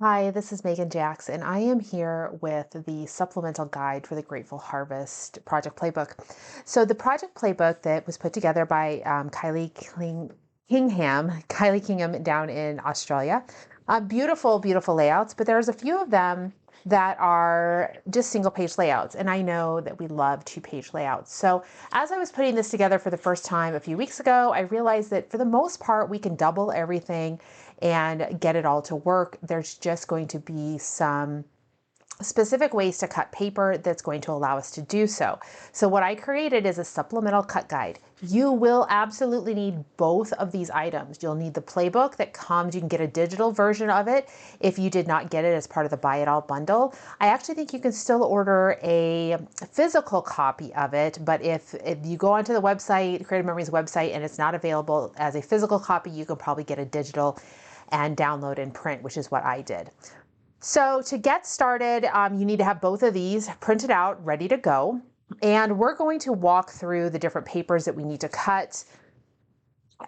Hi, this is Megan Jax, and I am here with the supplemental guide for the Grateful Harvest Project Playbook. So, the Project Playbook that was put together by Kylie Kingham down in Australia. Beautiful, beautiful layouts, but there's a few of them that are just single page layouts. And I know that we love two-page layouts. So, as I was putting this together for the first time a few weeks ago, I realized that for the most part, we can double everything and get it all to work. There's just going to be some specific ways to cut paper that's going to allow us to do so. So what I created is a supplemental cut guide. You will absolutely need both of these items. You'll need the playbook that comes, you can get a digital version of it if you did not get it as part of the Buy It All bundle. I actually think you can still order a physical copy of it, but if you go onto the website, Creative Memories website, and it's not available as a physical copy, you can probably get a digital and download and print, which is what I did. So to get started, you need to have both of these printed out, ready to go. And we're going to walk through the different papers that we need to cut.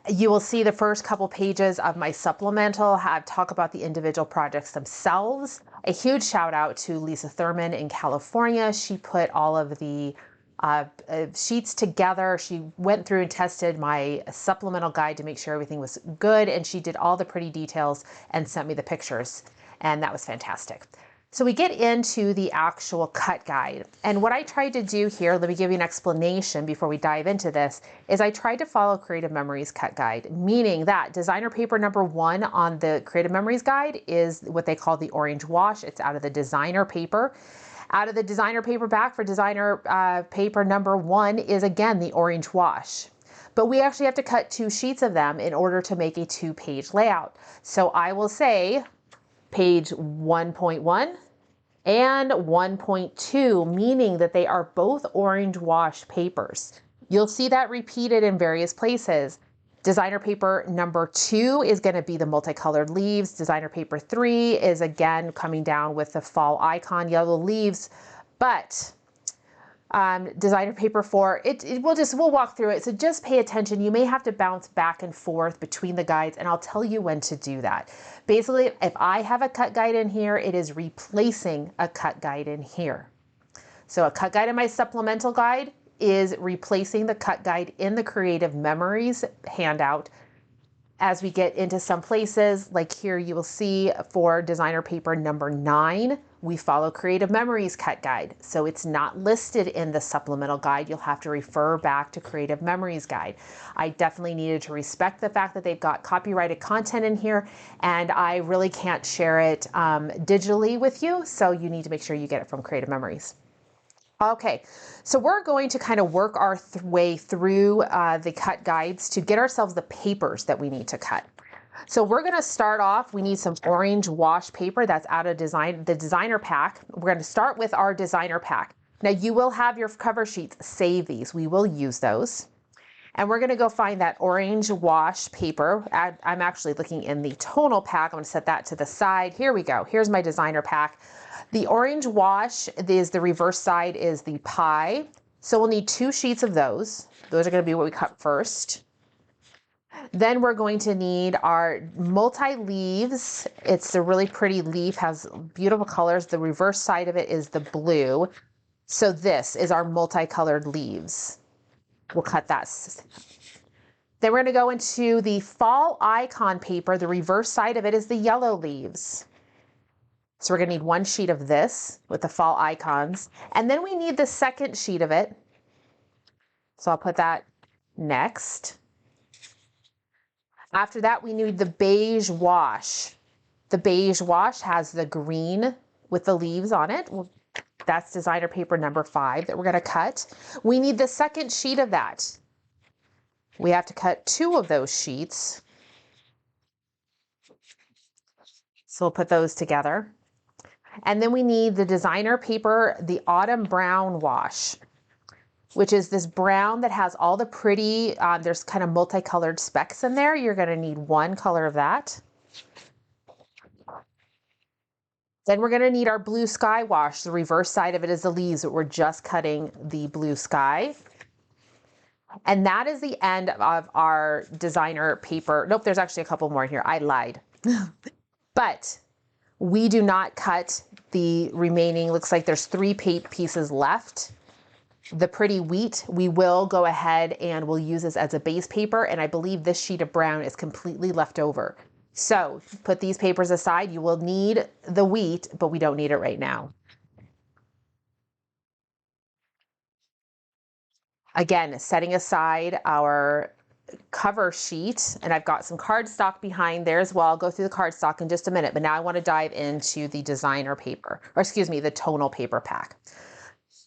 You will see the first couple pages of my supplemental talk about the individual projects themselves. A huge shout out to Lisa Thurman in California. She put all of the sheets together. She went through and tested my supplemental guide to make sure everything was good, and she did all the pretty details and sent me the pictures, and that was fantastic. So we get into the actual cut guide, and what I tried to do here, let me give you an explanation before we dive into this, is I tried to follow Creative Memories cut guide, meaning that designer paper number 1 on the Creative Memories guide is what they call the orange wash. It's out of the designer paper. Out of the designer paperback for designer paper number 1 is again the orange wash. But we actually have to cut 2 sheets of them in order to make a 2-page layout. So I will say page 1.1 and 1.2, meaning that they are both orange wash papers. You'll see that repeated in various places. Designer paper number 2 is going to be the multicolored leaves. Designer paper 3 is again coming down with the fall icon, yellow leaves. But designer paper 4, we'll walk through it. So just pay attention. You may have to bounce back and forth between the guides, and I'll tell you when to do that. Basically, if I have a cut guide in here, it is replacing a cut guide in here. So a cut guide in my supplemental guide is replacing the cut guide in the Creative Memories handout. As we get into some places, like here you will see for designer paper number 9, we follow Creative Memories cut guide. So it's not listed in the supplemental guide. You'll have to refer back to Creative Memories guide. I definitely needed to respect the fact that they've got copyrighted content in here, and I really can't share it digitally with you. So you need to make sure you get it from Creative Memories. Okay, so we're going to kind of work our way through the cut guides to get ourselves the papers that we need to cut. So we're going to start off, we need some orange wash paper that's out of the designer pack. We're going to start with our designer pack. Now you will have your cover sheets, save these, we will use those. And we're going to go find that orange wash paper. I'm actually looking in the tonal pack. I'm going to set that to the side. Here we go. Here's my designer pack. The orange wash is the reverse side is the pie. So we'll need 2 sheets of those. Those are going to be what we cut first. Then we're going to need our multi-leaves. It's a really pretty leaf, has beautiful colors. The reverse side of it is the blue. So this is our multicolored leaves. We'll cut that. Then we're going to go into the fall icon paper. The reverse side of it is the yellow leaves. So we're going to need 1 sheet of this with the fall icons. And then we need the second sheet of it. So I'll put that next. After that, we need the beige wash. The beige wash has the green with the leaves on it. That's designer paper number 5 that we're going to cut. We need the second sheet of that. We have to cut 2 of those sheets. So we'll put those together. And then we need the designer paper, the autumn brown wash, which is this brown that has all the pretty, there's kind of multicolored specks in there. You're going to need 1 color of that. Then we're going to need our blue sky wash. The reverse side of it is the leaves, but we're just cutting the blue sky. And that is the end of our designer paper. Nope, there's actually a couple more in here. I lied. But We do not cut the remaining, looks like there's 3 pieces left. The pretty wheat, we will go ahead and we'll use this as a base paper, and I believe this sheet of brown is completely left over. So put these papers aside. You will need the wheat, but we don't need it right now. Again, setting aside our cover sheet, and I've got some cardstock behind there as well. I'll go through the cardstock in just a minute, but now I want to dive into the designer paper, or excuse me, the tonal paper pack.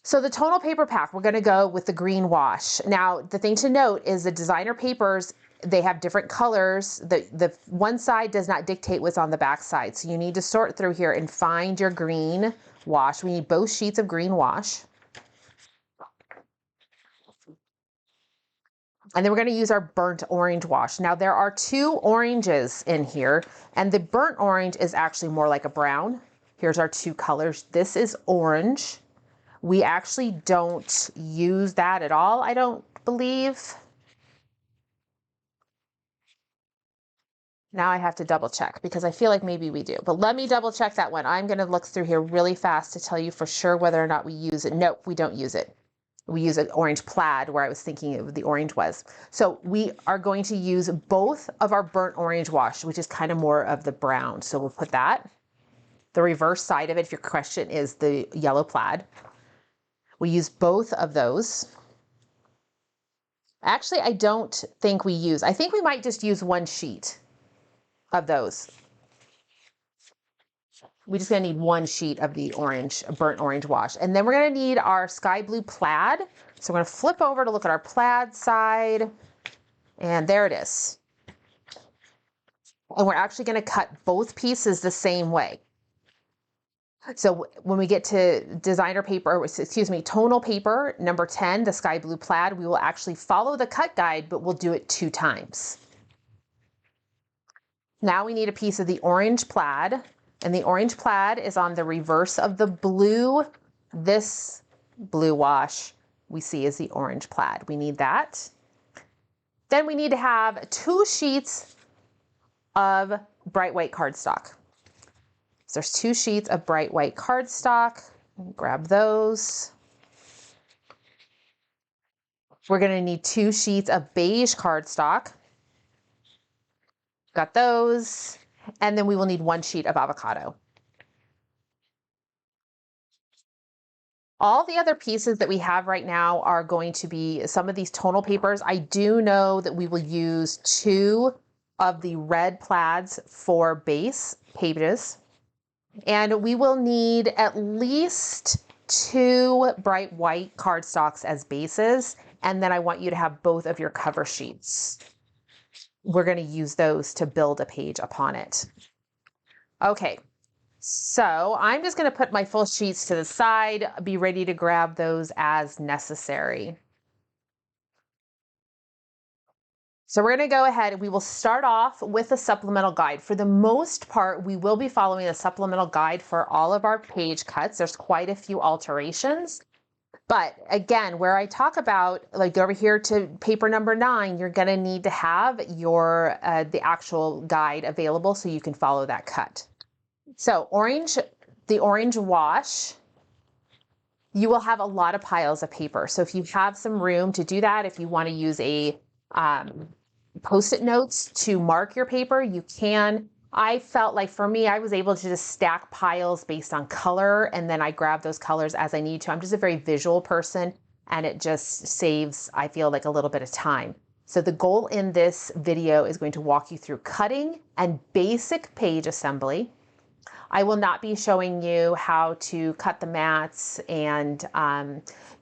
So the tonal paper pack, we're going to go with the green wash. Now, the thing to note is the designer papers, they have different colors. The one side does not dictate what's on the back side. So you need to sort through here and find your green wash. We need both sheets of green wash. And then we're going to use our burnt orange wash. Now there are 2 oranges in here, and the burnt orange is actually more like a brown. Here's our 2 colors. This is orange. We actually don't use that at all, I don't believe. Now I have to double check because I feel like maybe we do, but let me double check that one. I'm going to look through here really fast to tell you for sure whether or not we use it. Nope, we don't use it. We use an orange plaid where I was thinking the orange was. So we are going to use both of our burnt orange wash, which is kind of more of the brown. So we'll put that. The reverse side of it, if your question is the yellow plaid. We use both of those. Actually, I don't think we use, I think we might just use 1 sheet of those. We're just gonna need 1 sheet of the orange, burnt orange wash. And then we're gonna need our sky blue plaid. So we're gonna flip over to look at our plaid side, and there it is. And we're actually gonna cut both pieces the same way. So when we get to designer paper, excuse me, tonal paper, number 10, the sky blue plaid, we will actually follow the cut guide, but we'll do it 2 times. Now we need a piece of the orange plaid, and the orange plaid is on the reverse of the blue. This blue wash we see is the orange plaid. We need that. Then we need to have 2 sheets of bright white cardstock. So there's 2 sheets of bright white cardstock. Grab those. We're going to need 2 sheets of beige cardstock. Got those. And then we will need 1 sheet of avocado. All the other pieces that we have right now are going to be some of these tonal papers. I do know that we will use 2 of the red plaids for base pages. And we will need at least 2 bright white cardstocks as bases. And then I want you to have both of your cover sheets. We're going to use those to build a page upon it. Okay, so I'm just going to put my full sheets to the side, be ready to grab those as necessary. So we're going to go ahead and we will start off with a supplemental guide. For the most part, we will be following a supplemental guide for all of our page cuts. There's quite a few alterations. But again, where I talk about, like over here to paper number 9, you're going to need to have your the actual guide available so you can follow that cut. So the orange wash, you will have a lot of piles of paper. So if you have some room to do that, if you want to use a Post-it notes to mark your paper, you can. I felt like for me, I was able to just stack piles based on color, and then I grab those colors as I need to. I'm just a very visual person, and it just saves, I feel like, a little bit of time. So the goal in this video is going to walk you through cutting and basic page assembly. I will not be showing you how to cut the mats and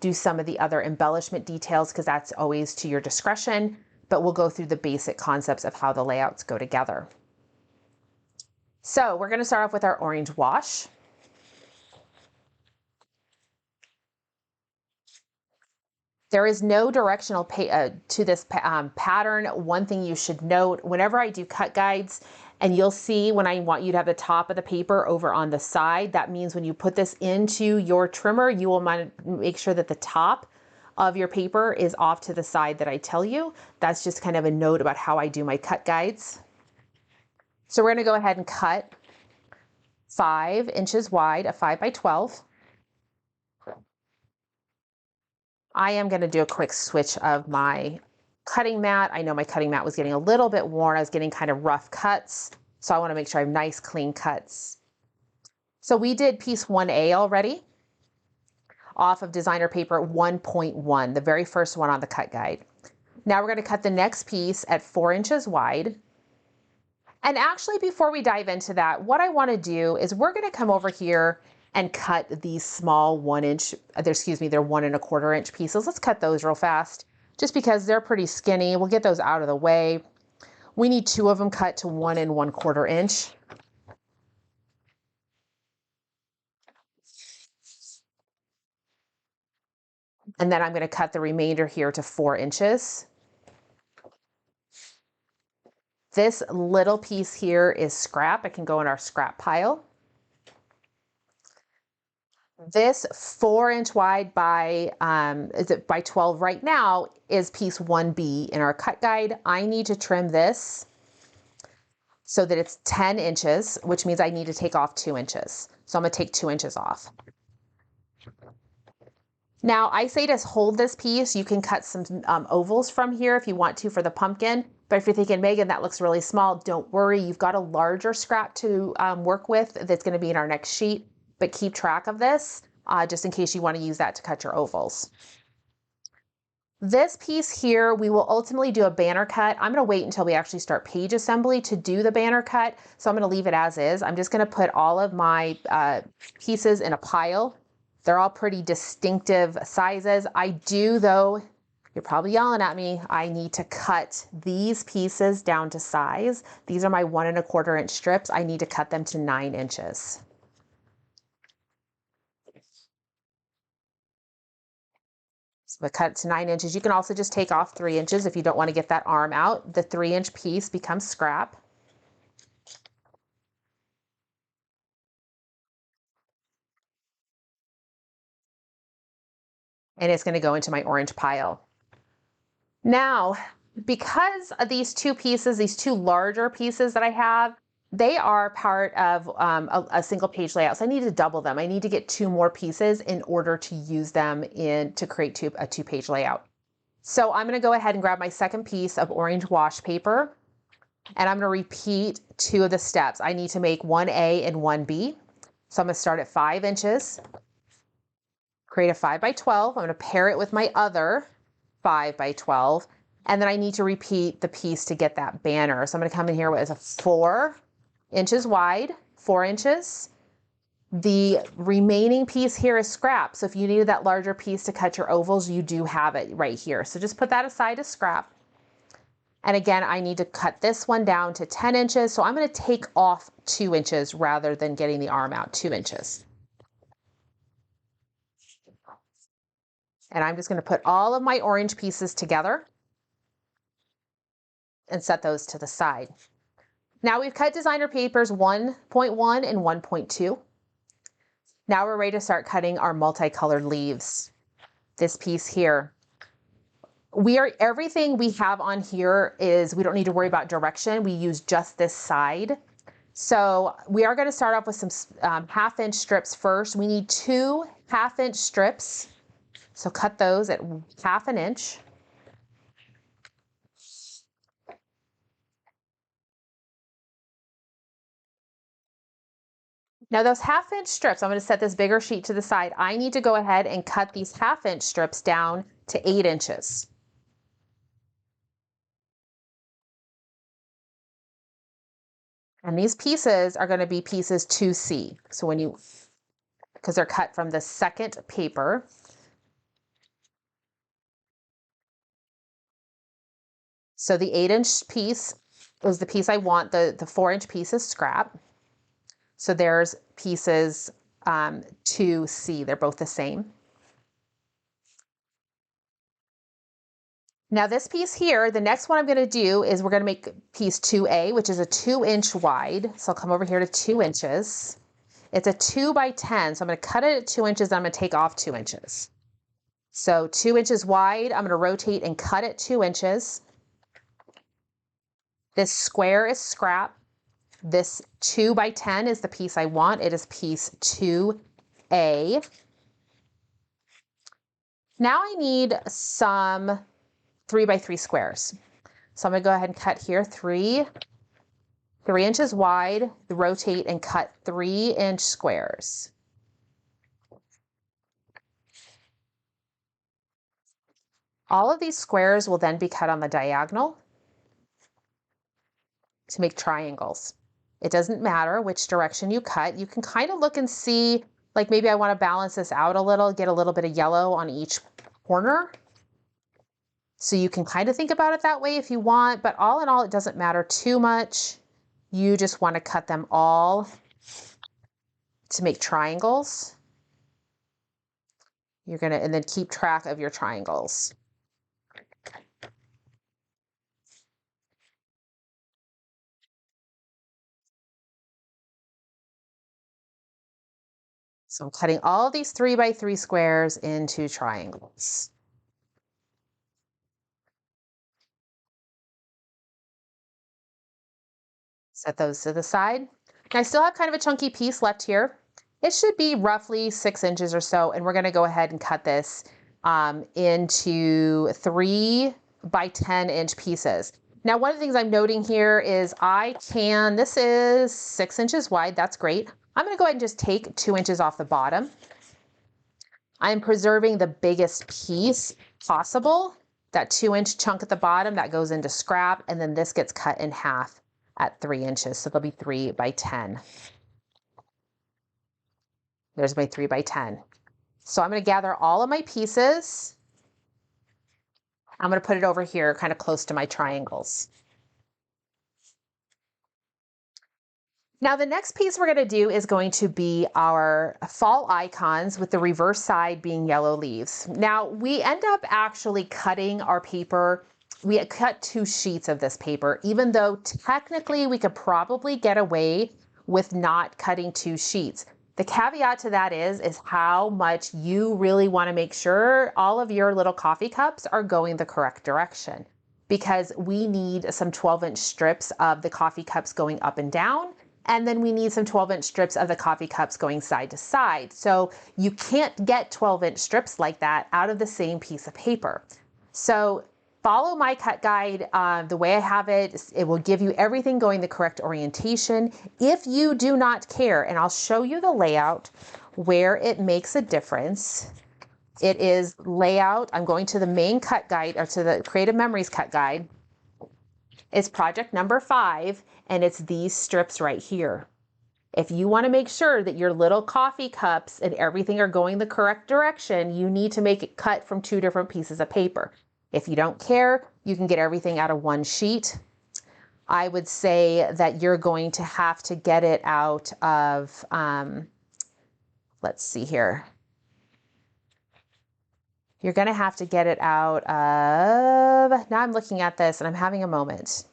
do some of the other embellishment details because that's always to your discretion, but we'll go through the basic concepts of how the layouts go together. So we're going to start off with our orange wash. There is no directional to this pattern. One thing you should note, whenever I do cut guides, and you'll see when I want you to have the top of the paper over on the side, that means when you put this into your trimmer, you will make sure that the top of your paper is off to the side that I tell you. That's just kind of a note about how I do my cut guides. So we're going to go ahead and cut 5 inches wide, a 5 by 12. I am going to do a quick switch of my cutting mat. I know my cutting mat was getting a little bit worn. I was getting kind of rough cuts. So I want to make sure I have nice, clean cuts. So we did piece 1A already off of designer paper 1.1, the very first one on the cut guide. Now we're going to cut the next piece at 4 inches wide. And actually, before we dive into that, what I want to do is we're going to come over here and cut these small 1 inch, they're 1 1/4 inch pieces. Let's cut those real fast just because they're pretty skinny. We'll get those out of the way. We need 2 of them cut to 1 1/4 inch. And then I'm going to cut the remainder here to 4 inches. This little piece here is scrap. It can go in our scrap pile. This 4 inch wide by 12 right now is piece 1B in our cut guide. I need to trim this so that it's 10 inches, which means I need to take off 2 inches. So I'm going to take 2 inches off. Now I say to hold this piece. You can cut some ovals from here if you want to for the pumpkin. But if you're thinking, Megan, that looks really small, don't worry. You've got a larger scrap to work with that's going to be in our next sheet. But keep track of this just in case you want to use that to cut your ovals. This piece here, we will ultimately do a banner cut. I'm going to wait until we actually start page assembly to do the banner cut. So I'm going to leave it as is. I'm just going to put all of my pieces in a pile. They're all pretty distinctive sizes. I do, though, you're probably yelling at me, I need to cut these pieces down to size. These are my 1 1/4 inch strips. I need to cut them to 9 inches. So we cut it to 9 inches. You can also just take off 3 inches if you don't want to get that arm out. The 3 inch piece becomes scrap. And it's going to go into my orange pile. Now, because of these 2 pieces, these 2 larger pieces that I have, they are part of a single page layout. So I need to double them. I need to get 2 more pieces in order to use them to create a 2-page layout. So I'm going to go ahead and grab my second piece of orange wash paper, and I'm going to repeat 2 of the steps. I need to make 1A and 1B. So I'm going to start at 5 inches, create a 5 by 12. I'm going to pair it with my other 5 by 12. And then I need to repeat the piece to get that banner. So I'm going to come in here with a 4 inches wide, 4 inches. The remaining piece here is scrap. So if you needed that larger piece to cut your ovals, you do have it right here. So just put that aside as scrap. And again, I need to cut this one down to 10 inches. So I'm going to take off 2 inches rather than getting the arm out, 2 inches. And I'm just going to put all of my orange pieces together and set those to the side. Now we've cut designer papers 1.1 and 1.2. Now we're ready to start cutting our multicolored leaves. This piece here. Everything we have on here we don't need to worry about direction. We use just this side. So we are going to start off with some 1/2 inch strips first. We need 2 1/2 inch strips. So cut those at 1/2 inch. Now those 1/2 inch strips, I'm going to set this bigger sheet to the side. I need to go ahead and cut these 1/2 inch strips down to 8 inches. And these pieces are going to be pieces 2C. So because they're cut from the second paper. So the 8 inch piece is the piece I want. The 4 inch piece is scrap. So there's pieces 2C. They're both the same. Now this piece here, the next one I'm going to do is we're going to make piece 2A, which is a 2 inch wide. So I'll come over here to 2 inches. It's a 2 by 10. So I'm going to cut it at 2 inches. I'm going to take off 2 inches. So 2 inches wide, I'm going to rotate and cut it 2 inches. This square is scrap. This 2 by 10 is the piece I want. It is piece 2A. Now I need some 3 by 3 squares. So I'm gonna go ahead and cut here 3 inches wide, rotate and cut 3-inch squares. All of these squares will then be cut on the diagonal to make triangles. It doesn't matter which direction you cut. You can kind of look and see, like maybe I want to balance this out a little, get a little bit of yellow on each corner. So you can kind of think about it that way if you want, but all in all, it doesn't matter too much. You just want to cut them all to make triangles. You're gonna, and then keep track of your triangles. So I'm cutting all these 3 by 3 squares into triangles. Set those to the side. And I still have kind of a chunky piece left here. It should be roughly 6 inches or so, and we're gonna go ahead and cut this into 3 by 10 inch pieces. Now, one of the things I'm noting here is this is 6 inches wide, that's great. I'm gonna go ahead and just take 2 inches off the bottom. I'm preserving the biggest piece possible. That 2-inch chunk at the bottom, that goes into scrap, and then this gets cut in half at 3 inches. So they'll be 3 by 10. There's my 3 by 10. So I'm gonna gather all of my pieces. I'm gonna put it over here kind of close to my triangles. Now the next piece we're gonna do is going to be our fall icons with the reverse side being yellow leaves. Now we end up actually cutting our paper. We cut 2 sheets of this paper, even though technically we could probably get away with not cutting 2 sheets. The caveat to that is how much you really wanna make sure all of your little coffee cups are going the correct direction, because we need some 12-inch strips of the coffee cups going up and down. And then we need some 12-inch strips of the coffee cups going side to side. So you can't get 12-inch strips like that out of the same piece of paper. So follow my cut guide the way I have it. It will give you everything going the correct orientation. If you do not care, and I'll show you the layout where it makes a difference. It is layout. I'm going to the main cut guide, or to the Creative Memories cut guide. It's project number 5, and it's these strips right here. If you want to make sure that your little coffee cups and everything are going the correct direction, you need to make it cut from 2 different pieces of paper. If you don't care, you can get everything out of 1 sheet. I would say that you're going to have to get it out of, let's see here. You're going to have to get it out of, now I'm looking at this and I'm having a moment.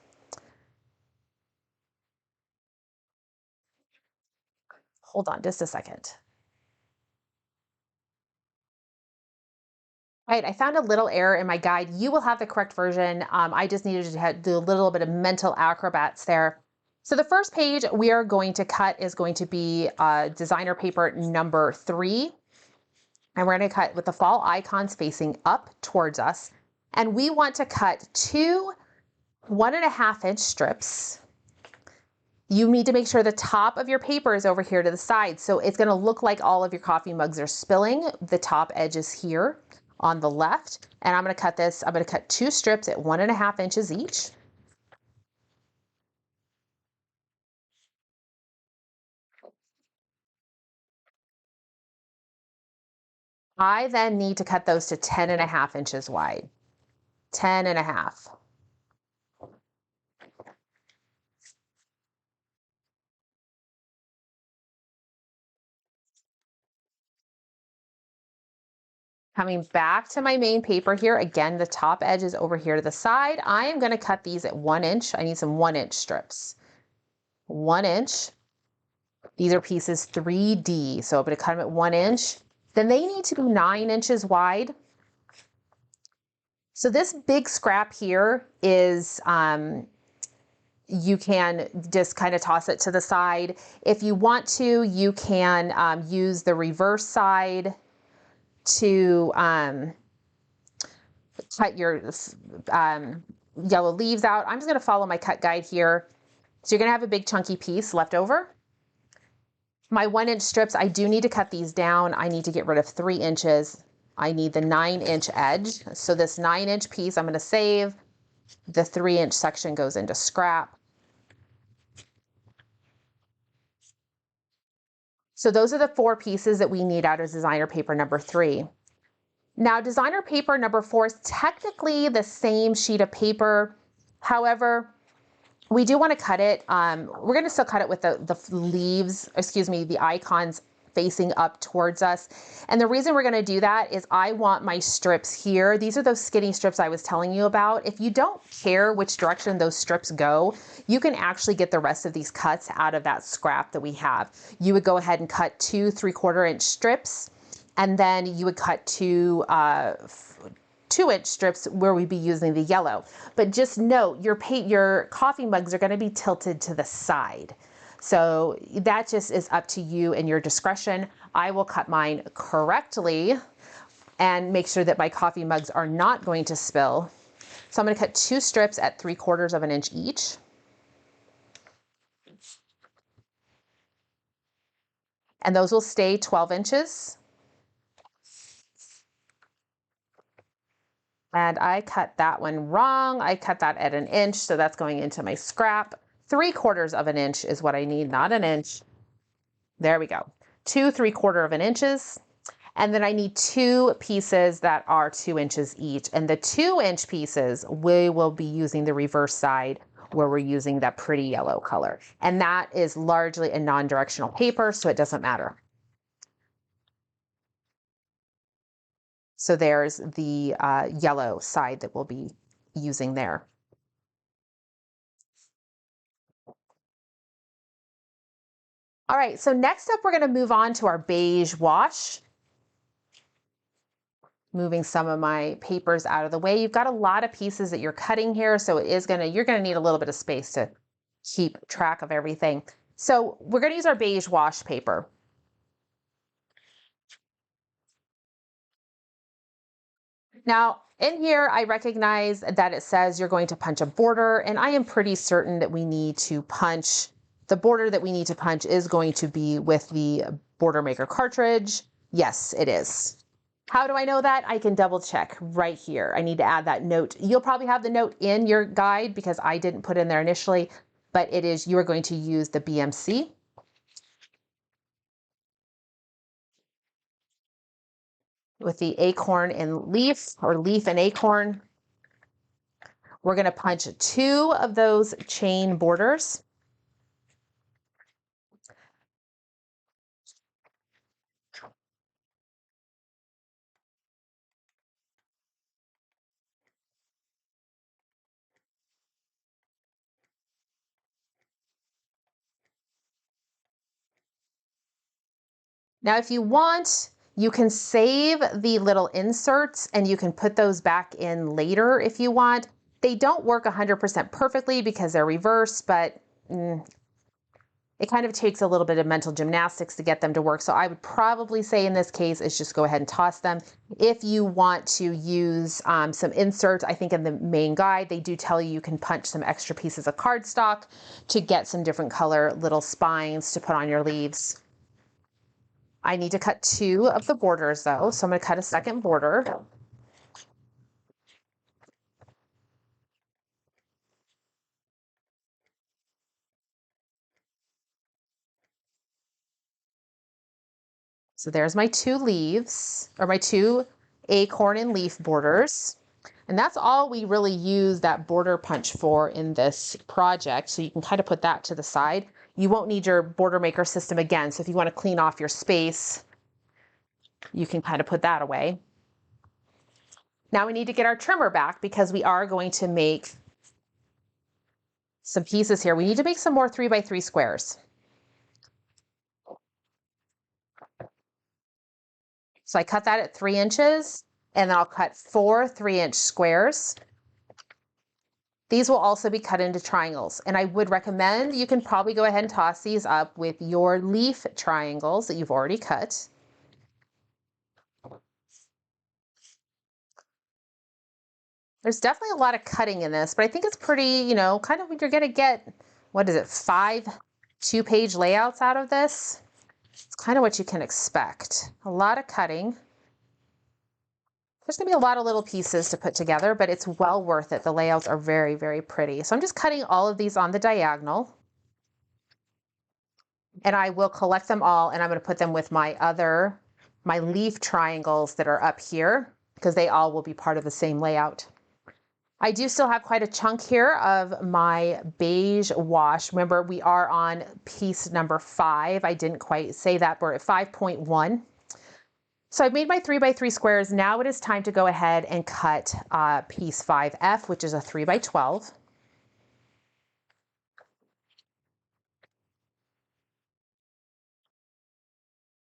Hold on just a second. Right, I found a little error in my guide. You will have the correct version. I just needed to do a little bit of mental acrobats there. So the first page we are going to cut is going to be designer paper number 3. And we're going to cut with the fall icons facing up towards us. And we want to cut 2 1.5-inch strips. You need to make sure the top of your paper is over here to the side. So it's going to look like all of your coffee mugs are spilling. The top edge is here on the left. And I'm going to cut this. I'm going to cut 2 strips at 1.5 inches each. I then need to cut those to 10.5 inches wide. 10.5. Coming back to my main paper here, again, the top edge is over here to the side. I am going to cut these at 1 inch. I need some 1-inch strips. 1 inch. These are pieces 3D, so I'm going to cut them at 1 inch. Then they need to be 9 inches wide. So this big scrap here is, you can just kind of toss it to the side. If you want to, you can use the reverse side to cut your yellow leaves out. I'm just going to follow my cut guide here. So you're going to have a big chunky piece left over. My 1-inch strips, I do need to cut these down. I need to get rid of 3 inches. I need the 9-inch edge. So this 9-inch piece I'm going to save. The 3-inch section goes into scrap. So those are the 4 pieces that we need out of designer paper number 3. Now, designer paper number 4 is technically the same sheet of paper. However, we do want to cut it. We're going to still cut it with the leaves, excuse me, the icons facing up towards us. And the reason we're going to do that is I want my strips here. These are those skinny strips I was telling you about. If you don't care which direction those strips go, you can actually get the rest of these cuts out of that scrap that we have. You would go ahead and cut 2 3/4-inch strips, and then you would cut 2 2-inch strips where we'd be using the yellow. But just note, your coffee mugs are going to be tilted to the side. So that just is up to you and your discretion. I will cut mine correctly and make sure that my coffee mugs are not going to spill. So I'm going to cut 2 strips at 3/4 of an inch each. And those will stay 12 inches. And I cut that one wrong. I cut that at 1 inch, so that's going into my scrap. 3/4 of an inch is what I need, not an inch. There we go. 2 3/4 of an inches. And then I need 2 pieces that are 2 inches each. And the 2-inch pieces, we will be using the reverse side where we're using that pretty yellow color. And that is largely a non-directional paper, so it doesn't matter. So there's the yellow side that we'll be using there. All right, so next up, we're going to move on to our beige wash. Moving some of my papers out of the way. You've got a lot of pieces that you're cutting here, so you're going to need a little bit of space to keep track of everything. So we're going to use our beige wash paper. Now, in here, I recognize that it says you're going to punch a border, and I am pretty certain that we need to punch, the border that we need to punch is going to be with the border maker cartridge. Yes, it is. How do I know that? I can double check right here. I need to add that note. You'll probably have the note in your guide because I didn't put in there initially, but it is, you are going to use the BMC. With the acorn and leaf, or leaf and acorn. We're going to punch 2 of those chain borders. Now, if you want, you can save the little inserts and you can put those back in later if you want. They don't work 100% perfectly because they're reverse, but it kind of takes a little bit of mental gymnastics to get them to work. So I would probably say in this case is just go ahead and toss them. If you want to use some inserts, I think in the main guide, they do tell you can punch some extra pieces of cardstock to get some different color little spines to put on your leaves. I need to cut 2 of the borders though, so I'm going to cut a second border. So there's my 2 leaves, or my 2 acorn and leaf borders. And that's all we really use that border punch for in this project. So you can kind of put that to the side. You won't need your border maker system again. So if you want to clean off your space, you can kind of put that away. Now we need to get our trimmer back because we are going to make some pieces here. We need to make some more 3x3 squares. So I cut that at 3 inches, and then I'll cut 4 3-inch squares. These will also be cut into triangles, and I would recommend you can probably go ahead and toss these up with your leaf triangles that you've already cut. There's definitely a lot of cutting in this, but I think it's pretty, you know, kind of you're gonna get, what is it, 5 2-page layouts out of this. It's kind of what you can expect. A lot of cutting. There's gonna be a lot of little pieces to put together, but it's well worth it. The layouts are very, very pretty. So I'm just cutting all of these on the diagonal, and I will collect them all, and I'm gonna put them with my leaf triangles that are up here, because they all will be part of the same layout. I do still have quite a chunk here of my beige wash. Remember, we are on piece number 5. I didn't quite say that, we're at 5.1. So I've made my 3x3 squares. Now it is time to go ahead and cut piece 5F, which is a 3x12.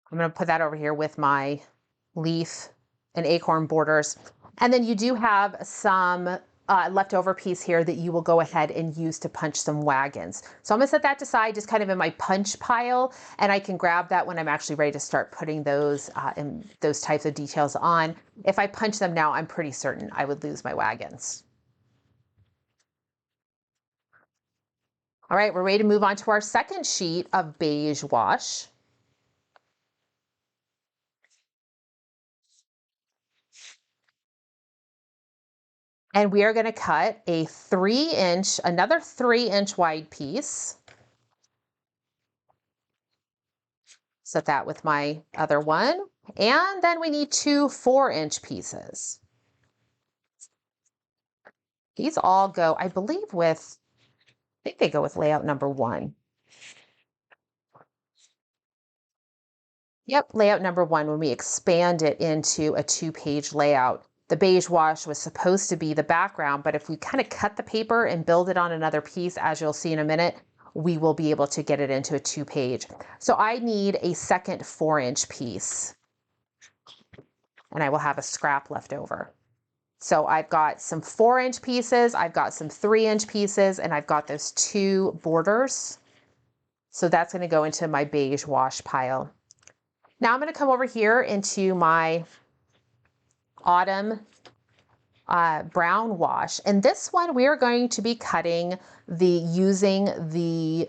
I'm going to put that over here with my leaf and acorn borders. And then you do have some leftover piece here that you will go ahead and use to punch some wagons. So I'm gonna set that aside, just kind of in my punch pile, and I can grab that when I'm actually ready to start putting those types of details on. If I punch them now, I'm pretty certain I would lose my wagons. All right, we're ready to move on to our second sheet of beige wash. And we are going to cut a another 3-inch wide piece. Set that with my other one. And then we need 2 4-inch pieces. These all go, I believe, I think they go with layout number 1. Yep, layout number 1, when we expand it into a 2-page layout. The beige wash was supposed to be the background, but if we kind of cut the paper and build it on another piece, as you'll see in a minute, we will be able to get it into a 2-page. So I need a second 4-inch piece, and I will have a scrap left over. So I've got some 4-inch pieces, I've got some 3-inch pieces, and I've got those 2 borders. So that's going to go into my beige wash pile. Now I'm going to come over here into my autumn brown wash, and this one we are going to be cutting using the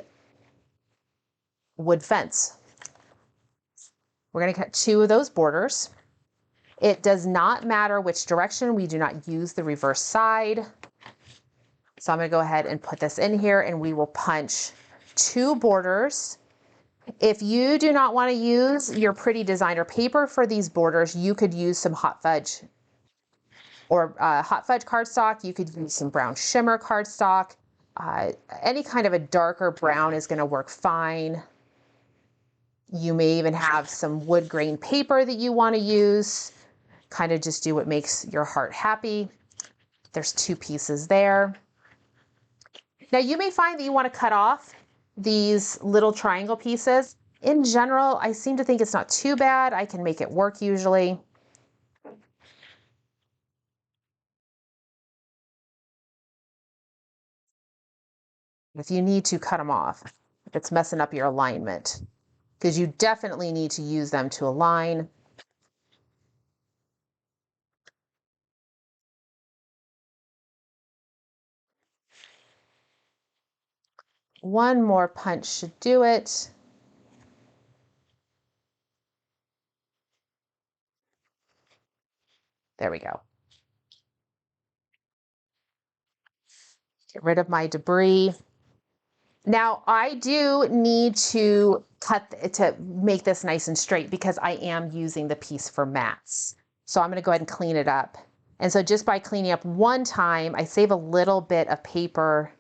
wood fence. We're going to cut 2 of those borders. It does not matter which direction. We do not use the reverse side. So I'm going to go ahead and put this in here, and we will punch 2 borders. If you do not want to use your pretty designer paper for these borders, you could use some hot fudge or hot fudge cardstock. You could use some brown shimmer cardstock. Any kind of a darker brown is going to work fine. You may even have some wood grain paper that you want to use. Kind of just do what makes your heart happy. There's 2 pieces there. Now you may find that you want to cut off these little triangle pieces. In general, I seem to think it's not too bad. I can make it work usually. If you need to, cut them off if it's messing up your alignment, because you definitely need to use them to align. One more punch should do it. There we go. Get rid of my debris. Now I do need to cut to make this nice and straight because I am using the piece for mats. So I'm going to go ahead and clean it up. And so just by cleaning up one time, I save a little bit of paper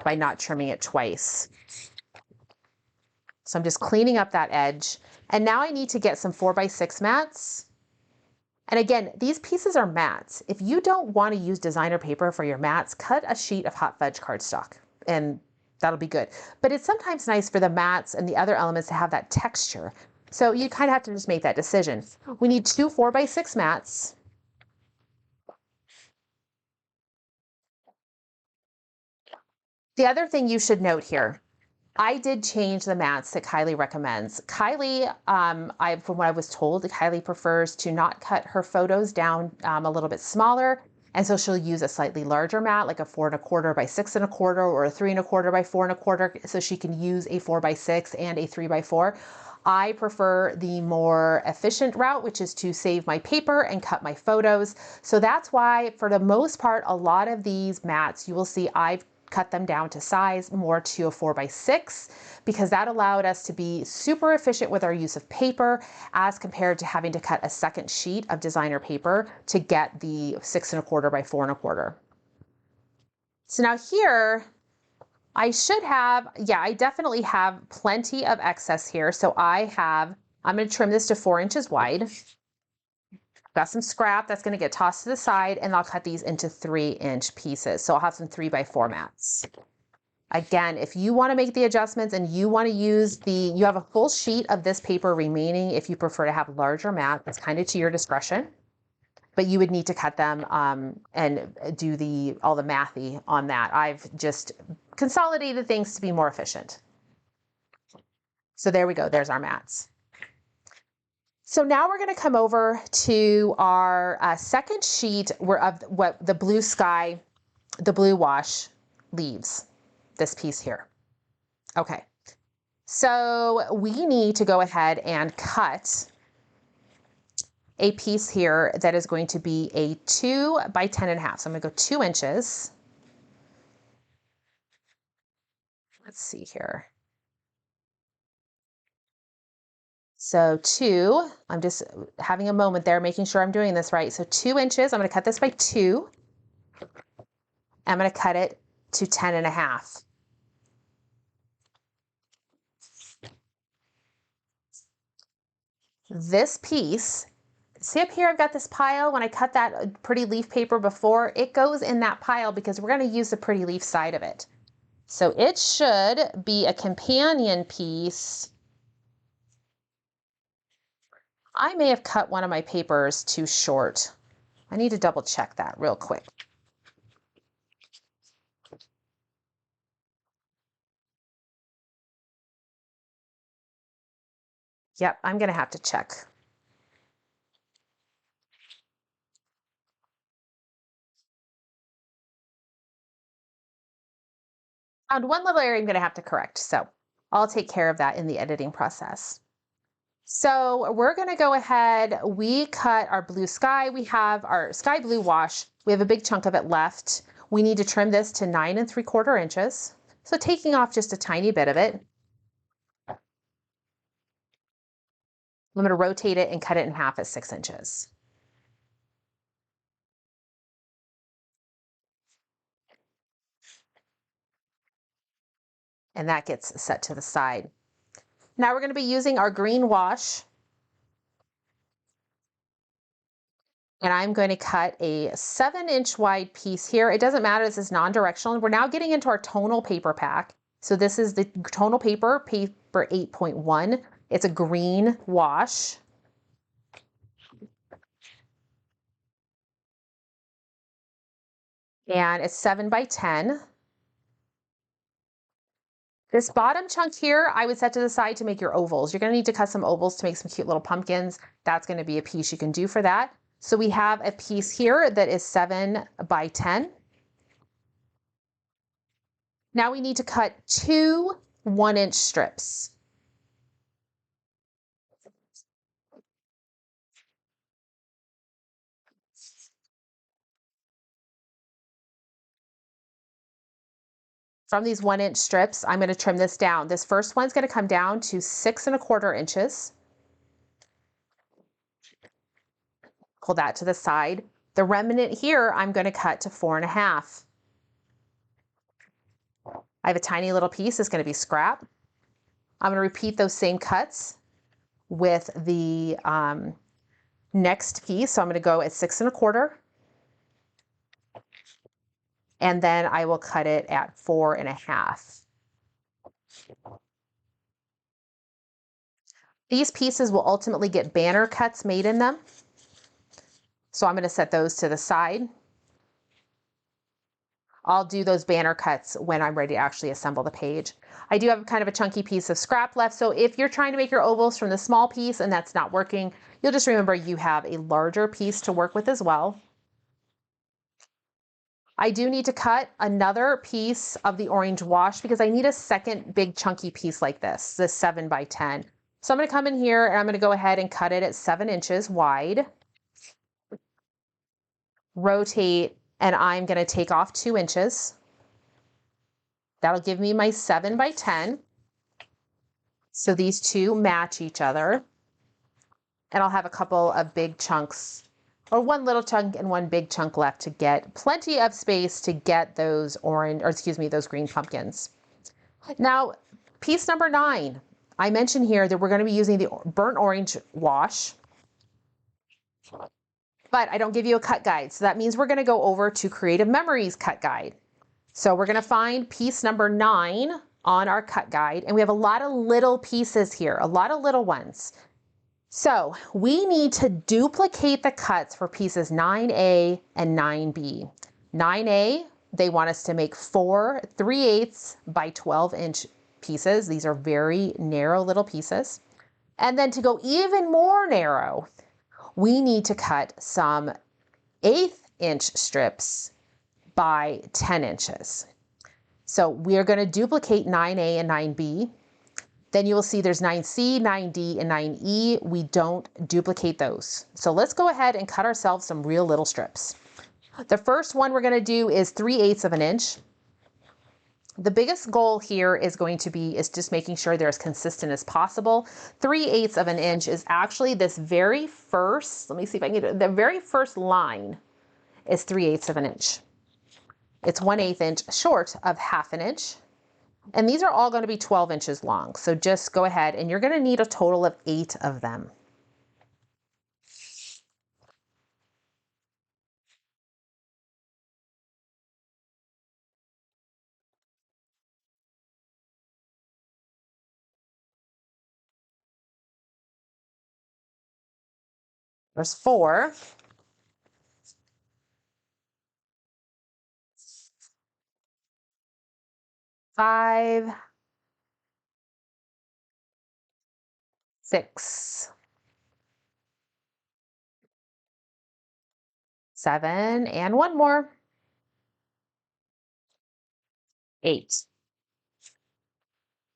by not trimming it twice. So I'm just cleaning up that edge. And now I need to get some 4x6 mats. And again, these pieces are mats. If you don't want to use designer paper for your mats, cut a sheet of hot fudge cardstock and that'll be good. But it's sometimes nice for the mats and the other elements to have that texture. So you kind of have to just make that decision. We need 2 4x6 mats. The other thing you should note here, I did change the mats that Kylie recommends. Kylie, from what I was told, Kylie prefers to not cut her photos down a little bit smaller. And so she'll use a slightly larger mat, like a 4¼ by 6¼ or a 3¼ by 4¼ so she can use a 4x6 and a 3x4. I prefer the more efficient route, which is to save my paper and cut my photos. So that's why, for the most part, a lot of these mats, you will see I've cut them down to size more to a 4x6 because that allowed us to be super efficient with our use of paper as compared to having to cut a second sheet of designer paper to get the 6¼ by 4¼ So now here, I definitely have plenty of excess here. So I'm going to trim this to 4 inches wide. Got some scrap that's going to get tossed to the side, and I'll cut these into 3-inch pieces. So I'll have some 3x4 mats. Again, if you want to make the adjustments and you want to use you have a full sheet of this paper remaining. If you prefer to have larger mats, it's kind of to your discretion, but you would need to cut them and do all the mathy on that. I've just consolidated things to be more efficient. So there we go. There's our mats. So now we're going to come over to our second sheet of what the blue sky, the blue wash leaves, this piece here. Okay, so we need to go ahead and cut a piece here that is going to be a 2 by 10½. So I'm going to go 2 inches. Let's see here. So 2, I'm just having a moment there, making sure I'm doing this right. So 2 inches, I'm going to cut this by 2. I'm going to cut it to 10½. This piece, see up here, I've got this pile. When I cut that pretty leaf paper before, it goes in that pile because we're going to use the pretty leaf side of it. So it should be a companion piece. I may have cut one of my papers too short. I need to double check that real quick. Yep, I'm going to have to check. Found one little area I'm going to have to correct, so I'll take care of that in the editing process. So we're going to go ahead, we cut our blue sky, we have our sky blue wash, we have a big chunk of it left. We need to trim this to 9¾ inches. So taking off just a tiny bit of it. I'm going to rotate it and cut it in half at 6 inches. And that gets set to the side. Now we're going to be using our green wash. And I'm going to cut a 7-inch wide piece here. It doesn't matter, this is non-directional. We're now getting into our tonal paper pack. So this is the tonal paper 8.1. It's a green wash. And it's 7 by 10. This bottom chunk here, I would set to the side to make your ovals. You're going to need to cut some ovals to make some cute little pumpkins. That's going to be a piece you can do for that. So we have a piece here that is 7 by 10. Now we need to cut 2 1-inch strips. From these 1-inch strips, I'm going to trim this down. This first one's going to come down to 6¼ inches. Pull that to the side. The remnant here, I'm going to cut to 4½. I have a tiny little piece, it's going to be scrap. I'm going to repeat those same cuts with the next piece. So I'm going to go at 6¼ and then I will cut it at 4½. These pieces will ultimately get banner cuts made in them. So I'm going to set those to the side. I'll do those banner cuts when I'm ready to actually assemble the page. I do have kind of a chunky piece of scrap left, so if you're trying to make your ovals from the small piece and that's not working, you'll just remember you have a larger piece to work with as well. I do need to cut another piece of the orange wash because I need a second big chunky piece like this 7 by 10. So I'm going to come in here and I'm going to go ahead and cut it at 7 inches wide. Rotate, and I'm going to take off 2 inches. That'll give me my 7 by 10. So these two match each other. And I'll have a couple of big chunks, or one little chunk and one big chunk left to get plenty of space to get those those green pumpkins. Now, piece number 9. I mentioned here that we're going to be using the burnt orange wash, but I don't give you a cut guide. So that means we're going to go over to Creative Memories cut guide. So we're going to find piece number 9 on our cut guide, and we have a lot of little pieces here, a lot of little ones. So we need to duplicate the cuts for pieces 9A and 9B. 9A, they want us to make 4 3/8 by 12-inch pieces. These are very narrow little pieces. And then to go even more narrow, we need to cut some 1/8-inch strips by 10 inches. So we're going to duplicate 9A and 9B. Then you will see there's 9C, 9D, and 9E. We don't duplicate those. So let's go ahead and cut ourselves some real little strips. The first one we're going to do is 3/8 of an inch. The biggest goal here is going to be just making sure they're as consistent as possible. 3/8 of an inch is actually this very first, let me see if I can get it, the very first line is 3/8 of an inch. It's 1/8 inch short of 1/2 an inch. And these are all going to be 12 inches long. So just go ahead, and you're going to need a total of 8 of them. There's 4. 5, 6, 7, and one more. 8.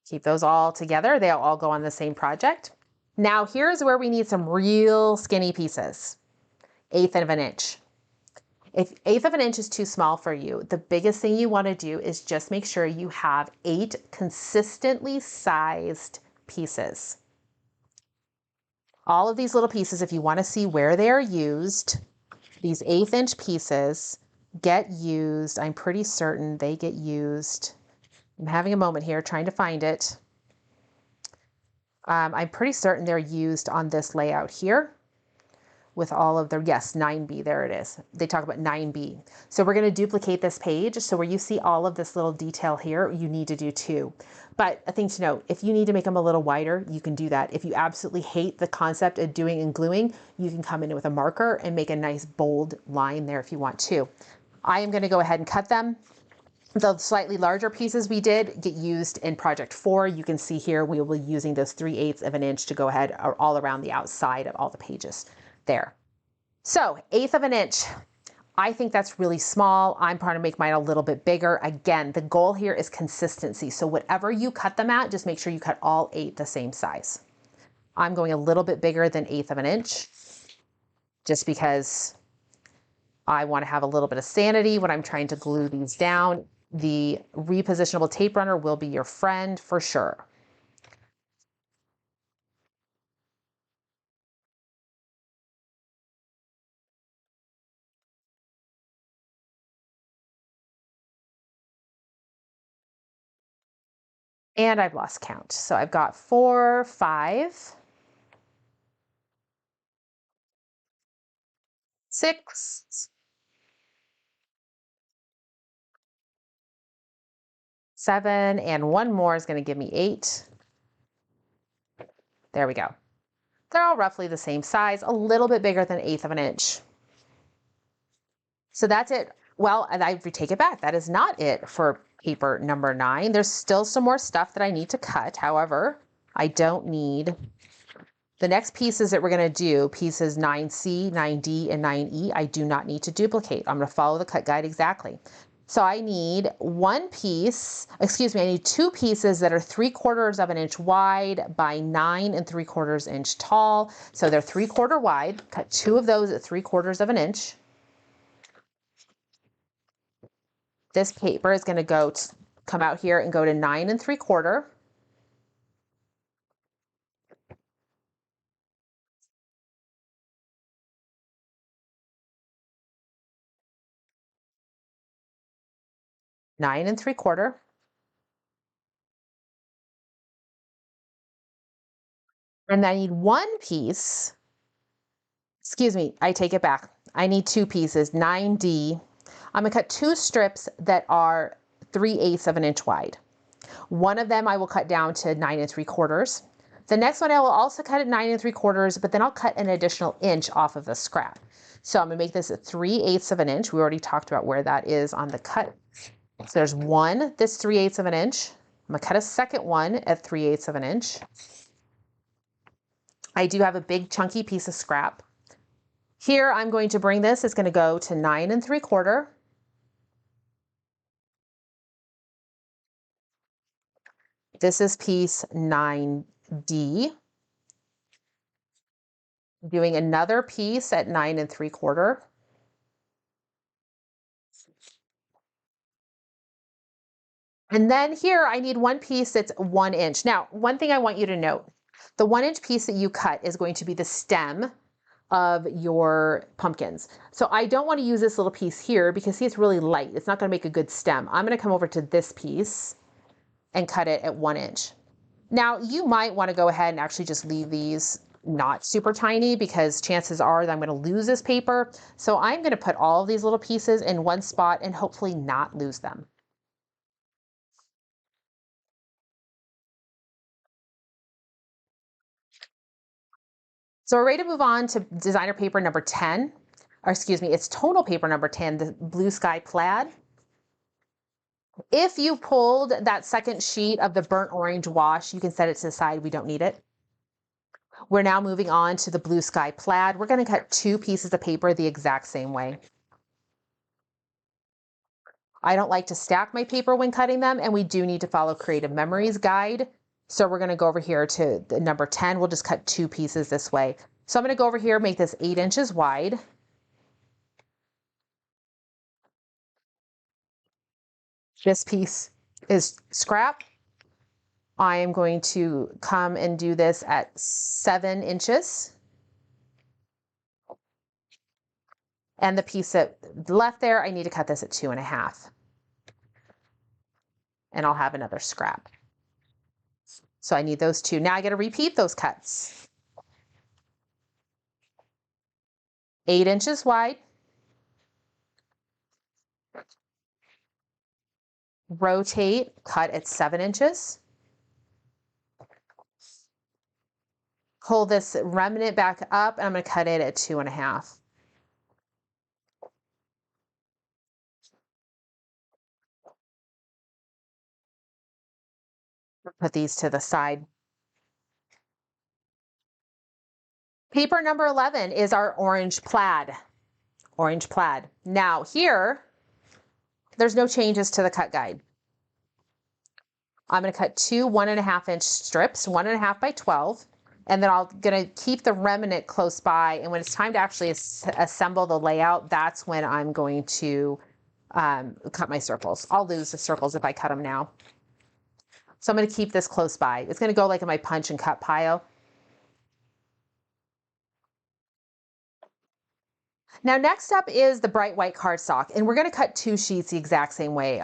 Keep those all together. They'll all go on the same project. Now here's where we need some real skinny pieces. 1/8 of an inch. If 1/8 of an inch is too small for you, the biggest thing you want to do is just make sure you have 8 consistently sized pieces. All of these little pieces, if you want to see where they are used, these 1/8 inch pieces get used. I'm pretty certain they get used. I'm having a moment here trying to find it. I'm pretty certain they're used on this layout here with all of the, yes, 9B, there it is. They talk about 9B. So we're going to duplicate this page. So where you see all of this little detail here, you need to do too. But a thing to note, if you need to make them a little wider, you can do that. If you absolutely hate the concept of doing and gluing, you can come in with a marker and make a nice bold line there if you want to. I am going to go ahead and cut them. The slightly larger pieces we did get used in project 4. You can see here we will be using those 3/8 of an inch to go ahead all around the outside of all the pages there. So 1/8 of an inch. I think that's really small. I'm trying to make mine a little bit bigger. Again, the goal here is consistency. So whatever you cut them at, just make sure you cut all 8 the same size. I'm going a little bit bigger than 1/8 of an inch just because I want to have a little bit of sanity when I'm trying to glue these down. The repositionable tape runner will be your friend for sure. And I've lost count. So I've got 4, 5, 6, 7, and one more is going to give me 8. There we go. They're all roughly the same size, a little bit bigger than 1/8 of an inch. So that's it Well, and I take it back. That is not it for paper number 9. There's still some more stuff that I need to cut. However, I don't need the next pieces that we're going to do, pieces 9C, 9D, and 9E, I do not need to duplicate. I'm going to follow the cut guide exactly. So I need one piece, excuse me, I need 2 pieces that are 3/4 of an inch wide by 9 3/4 inch tall. So they're 3/4 wide. Cut 2 of those at 3/4 of an inch. This paper is going to come out here and go to 9 3/4. Nine and 3/4. And I need one piece, excuse me, I take it back. I need 2 pieces, 9D. I'm gonna cut 2 strips that are 3/8 of an inch wide. One of them I will cut down to 9 3/4. The next one I will also cut at 9 3/4, but then I'll cut an additional inch off of the scrap. So I'm gonna make this at 3/8 of an inch. We already talked about where that is on the cut. So there's one that's 3/8 of an inch. I'm gonna cut a second one at 3/8 of an inch. I do have a big chunky piece of scrap. Here I'm going to bring this, it's going to go to 9 3/4. This is piece 9D. Doing another piece at 9 3/4. And then here I need one piece that's 1 inch. Now, one thing I want you to note, the 1 inch piece that you cut is going to be the stem of your pumpkins. So I don't want to use this little piece here because see, it's really light. It's not going to make a good stem. I'm going to come over to this piece and cut it at 1 inch. Now you might want to go ahead and actually just leave these not super tiny because chances are that I'm going to lose this paper. So I'm going to put all of these little pieces in one spot and hopefully not lose them. So we're ready to move on to designer paper number 10, or excuse me, it's tonal paper number 10, the blue sky plaid. If you pulled that second sheet of the burnt orange wash, you can set it to the side. We don't need it. We're now moving on to the blue sky plaid. We're going to cut 2 pieces of paper the exact same way. I don't like to stack my paper when cutting them, and we do need to follow Creative Memories guide. So we're going to go over here to the number 10. We'll just cut 2 pieces this way. So I'm going to go over here, make this 8 inches wide. This piece is scrap. I am going to come and do this at 7 inches. And the piece that left there, I need to cut this at 2.5. And I'll have another scrap. So I need those 2. Now I got to repeat those cuts. 8 inches wide. Rotate, cut at 7 inches. Pull this remnant back up, and I'm going to cut it at 2.5. Put these to the side. Paper number 11 is our orange plaid. Orange plaid. Now here, there's no changes to the cut guide. I'm going to cut 2 1.5 inch strips, 1.5 by 12. And then I'm going to keep the remnant close by. And when it's time to actually assemble the layout, that's when I'm going to cut my circles. I'll lose the circles if I cut them now. So I'm going to keep this close by. It's going to go like in my punch and cut pile. Now next up is the bright white cardstock, and we're going to cut 2 sheets the exact same way.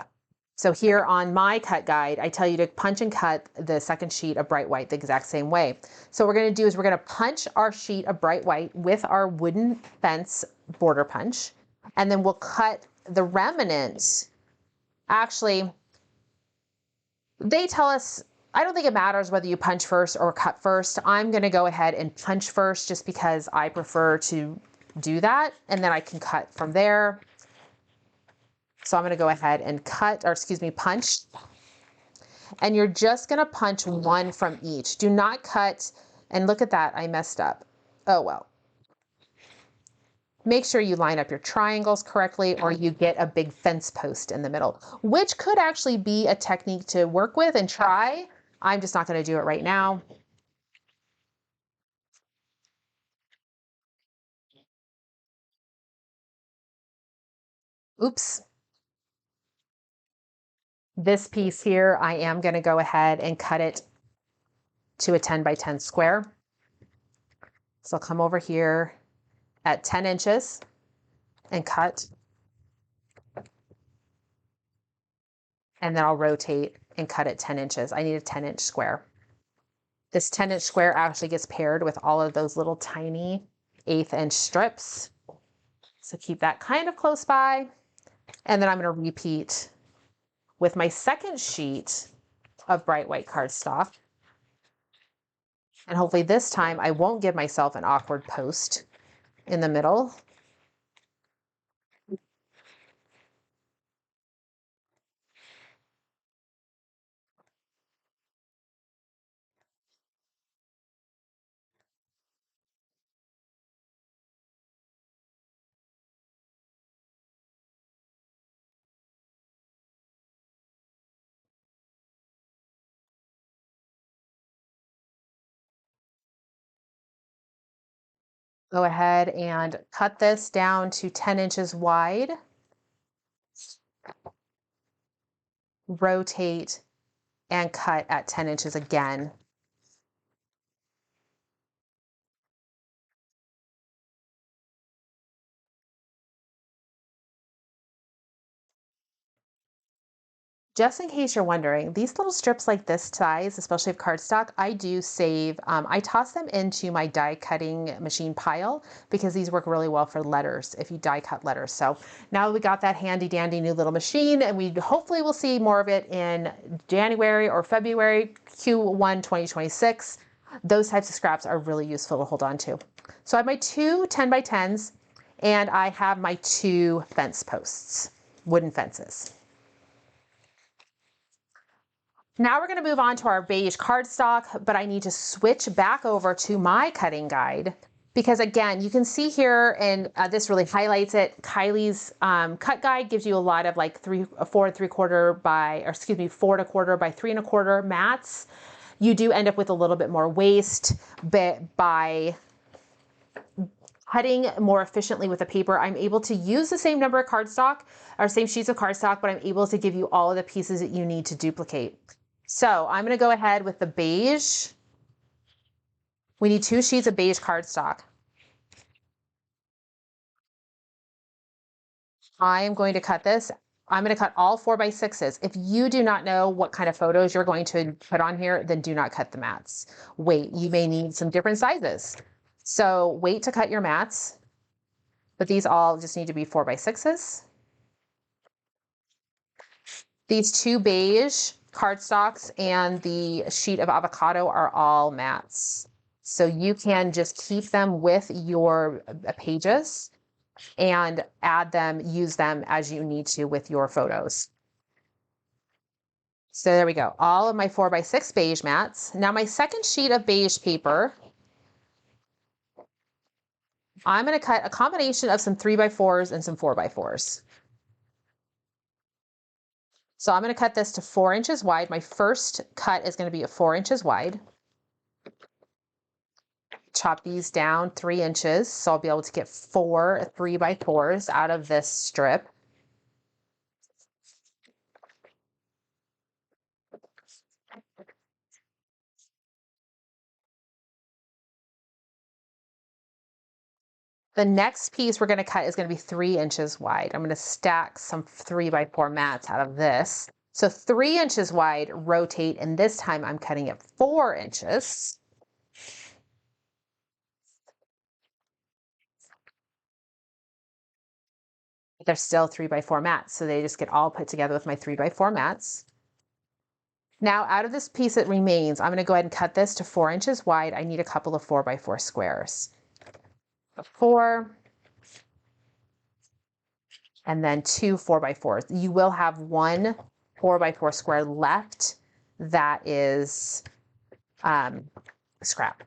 So here on my cut guide, I tell you to punch and cut the second sheet of bright white the exact same way. So what we're going to do is we're going to punch our sheet of bright white with our wooden fence border punch, and then we'll cut the remnants. Actually, they tell us, I don't think it matters whether you punch first or cut first. I'm going to go ahead and punch first just because I prefer to do that, and then I can cut from there. So I'm going to go ahead and cut, or excuse me, punch. And you're just going to punch one from each. Do not cut, and look at that, I messed up. Oh well. Make sure you line up your triangles correctly or you get a big fence post in the middle, which could actually be a technique to work with and try. I'm just not going to do it right now. Oops. This piece here, I am going to go ahead and cut it to a 10 by 10 square. So I'll come over here at 10 inches and cut. And then I'll rotate and cut it 10 inches. I need a 10-inch square. This 10-inch square actually gets paired with all of those little tiny 1/8 inch strips. So keep that kind of close by. And then I'm going to repeat with my second sheet of bright white cardstock. And hopefully this time I won't give myself an awkward post in the middle. Go ahead and cut this down to 10 inches wide. Rotate and cut at 10 inches again. Just in case you're wondering, these little strips like this size, especially of cardstock, I do save. I toss them into my die cutting machine pile because these work really well for letters if you die cut letters. So now we got that handy dandy new little machine, and we hopefully will see more of it in January or February, Q1 2026. Those types of scraps are really useful to hold on to. So I have my two 10 by 10s and I have my two fence posts, wooden fences. Now we're going to move on to our beige cardstock, but I need to switch back over to my cutting guide because again, you can see here, and this really highlights it. Kylie's cut guide gives you a lot of like 4 3/4 by, or excuse me, 4 1/4 by 3 1/4 mats. You do end up with a little bit more waste, but by cutting more efficiently with the paper, I'm able to use the same number of cardstock or same sheets of cardstock, but I'm able to give you all of the pieces that you need to duplicate. So I'm going to go ahead with the beige. We need 2 sheets of beige cardstock. I am going to cut this. I'm going to cut all 4 by 6s. If you do not know what kind of photos you're going to put on here, then do not cut the mats. Wait, you may need some different sizes. So wait to cut your mats, but these all just need to be 4 by 6s. These 2 beige cardstocks and the sheet of avocado are all mats. So you can just keep them with your pages and add them, use them as you need to with your photos. So there we go, all of my 4 by 6 beige mats. Now my second sheet of beige paper, I'm going to cut a combination of some 3 by 4s and some 4 by 4s. So I'm going to cut this to 4 inches wide. My first cut is going to be 4 inches wide. Chop these down 3 inches, so I'll be able to get 4 3 by 4s out of this strip. The next piece we're going to cut is going to be 3 inches wide. I'm going to stack some 3 by 4 mats out of this. So 3 inches wide, rotate, and this time I'm cutting it 4 inches. They're still 3 by 4 mats, so they just get all put together with my 3 by 4 mats. Now out of this piece that remains, I'm going to go ahead and cut this to 4 inches wide. I need a couple of 4 by 4 squares. 4, and then 2 4x4s. You will have one 4x4 square left that is scrap.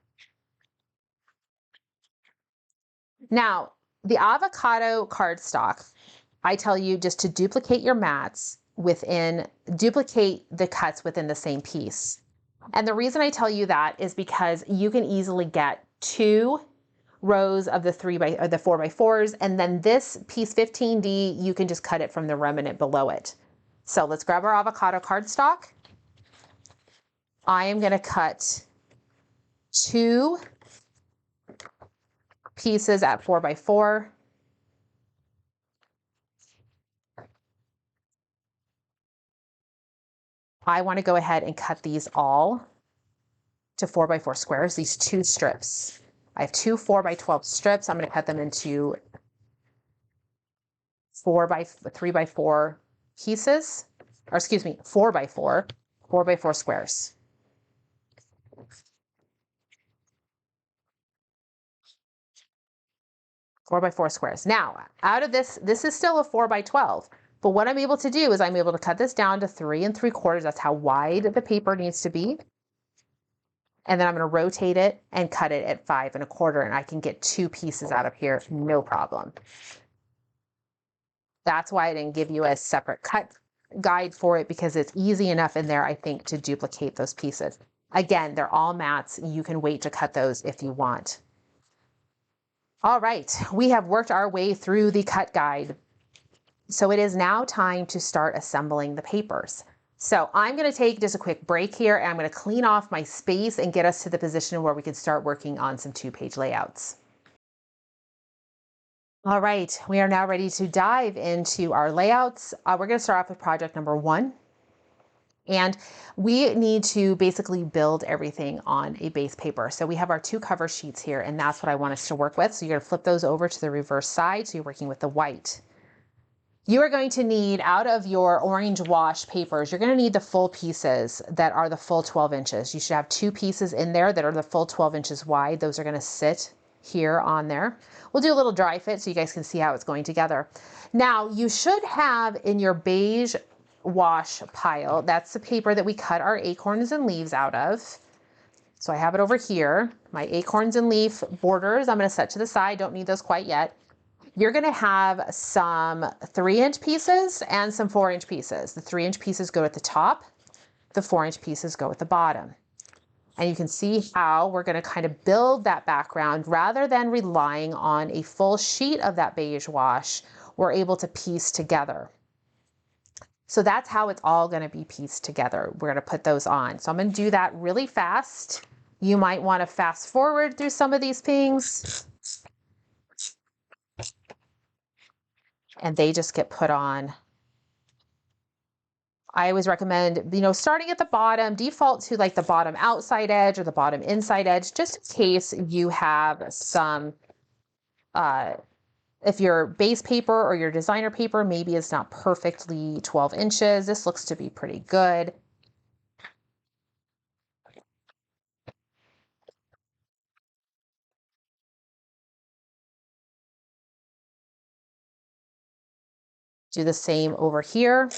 Now, the avocado cardstock, I tell you just to duplicate your mats duplicate the cuts within the same piece. And the reason I tell you that is because you can easily get 2 rows of the 4x4s, and then this piece 15D, you can just cut it from the remnant below it. So let's grab our avocado cardstock. I am going to cut 2 pieces at 4x4. I want to go ahead and cut these all to 4x4 squares, these 2 strips. I have 2 4x12 strips. I'm going to cut them into 3x4 pieces, or excuse me, 4x4 squares. Four by four squares. Now, out of this is still a 4x12. But what I'm able to do is I'm able to cut this down to 3 3/4. That's how wide the paper needs to be. And then I'm going to rotate it and cut it at 5 1/4, and I can get 2 pieces out of here, no problem. That's why I didn't give you a separate cut guide for it, because it's easy enough in there, I think, to duplicate those pieces. Again, they're all mats. You can wait to cut those if you want. All right, we have worked our way through the cut guide. So it is now time to start assembling the papers. So I'm going to take just a quick break here, and I'm going to clean off my space and get us to the position where we can start working on some 2-page layouts. All right, we are now ready to dive into our layouts. We're going to start off with project number 1. And we need to basically build everything on a base paper. So we have our 2 cover sheets here, and that's what I want us to work with. So you're going to flip those over to the reverse side, so you're working with the white. You are going to need, out of your orange wash papers, you're going to need the full pieces that are the full 12 inches. You should have 2 pieces in there that are the full 12 inches wide. Those are going to sit here on there. We'll do a little dry fit so you guys can see how it's going together. Now, you should have in your beige wash pile, that's the paper that we cut our acorns and leaves out of. So I have it over here. My acorns and leaf borders, I'm going to set to the side. Don't need those quite yet. You're going to have some 3-inch pieces and some 4-inch pieces. The 3-inch pieces go at the top. The 4-inch pieces go at the bottom. And you can see how we're going to kind of build that background rather than relying on a full sheet of that beige wash. We're able to piece together. So that's how it's all going to be pieced together. We're going to put those on. So I'm going to do that really fast. You might want to fast forward through some of these things. And they just get put on. I always recommend, starting at the bottom, default to like the bottom outside edge or the bottom inside edge, just in case you have some, if your base paper or your designer paper, maybe it's not perfectly 12 inches. This looks to be pretty good. Do the same over here.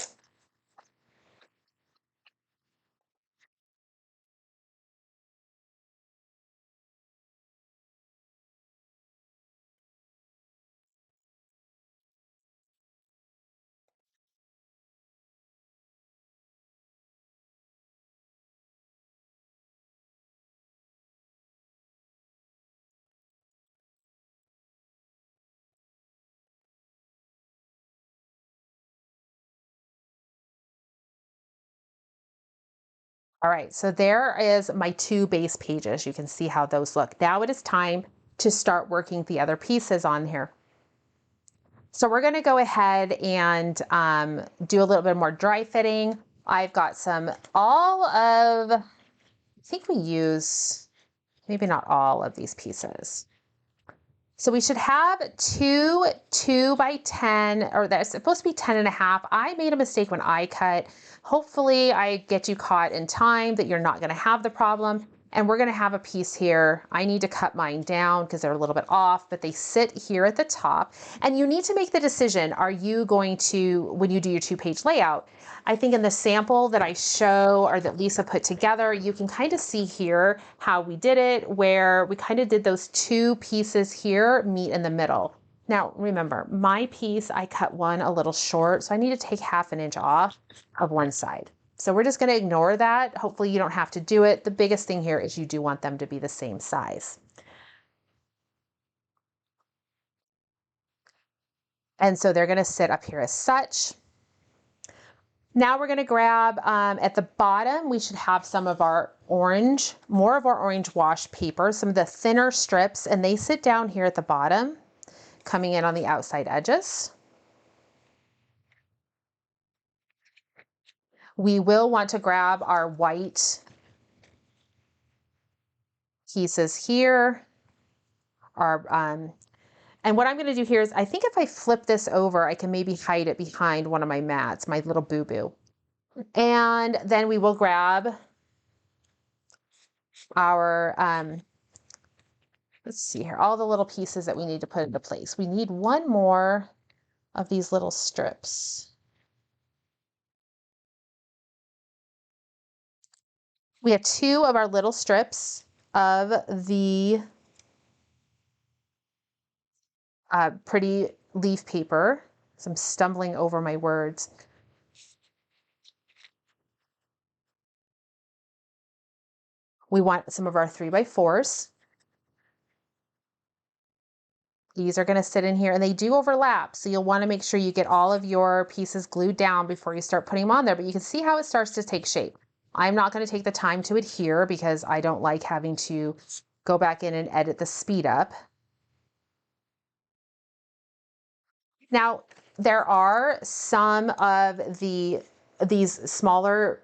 All right, so there is my 2 base pages. You can see how those look. Now it is time to start working the other pieces on here. So we're going to go ahead and do a little bit more dry fitting. I've got I think we use, maybe not all of these pieces. So we should have 2 2x10, or that's supposed to be 10 1/2. I made a mistake when I cut. Hopefully I get you caught in time that you're not going to have the problem. And we're going to have a piece here. I need to cut mine down because they're a little bit off, but they sit here at the top. And you need to make the decision, are you going to, when you do your 2-page layout, I think in the sample that I show or that Lisa put together, you can kind of see here how we did it, where we kind of did those 2 pieces here meet in the middle. Now, remember, my piece, I cut one a little short, so I need to take 1/2 inch off of one side. So we're just going to ignore that. Hopefully you don't have to do it. The biggest thing here is you do want them to be the same size. And so they're going to sit up here as such. Now we're going to grab, at the bottom, we should have some of our orange, more of our orange wash paper, some of the thinner strips, and they sit down here at the bottom, coming in on the outside edges. We will want to grab our white pieces here. And what I'm going to do here is, I think if I flip this over, I can maybe hide it behind one of my mats, my little boo-boo. And then we will grab our, let's see here, all the little pieces that we need to put into place. We need one more of these little strips. We have 2 of our little strips of the pretty leaf paper. So I'm stumbling over my words. We want some of our 3x4s. These are going to sit in here and they do overlap. So you'll want to make sure you get all of your pieces glued down before you start putting them on there, but you can see how it starts to take shape. I'm not going to take the time to adhere because I don't like having to go back in and edit the speed up. Now, there are some of these smaller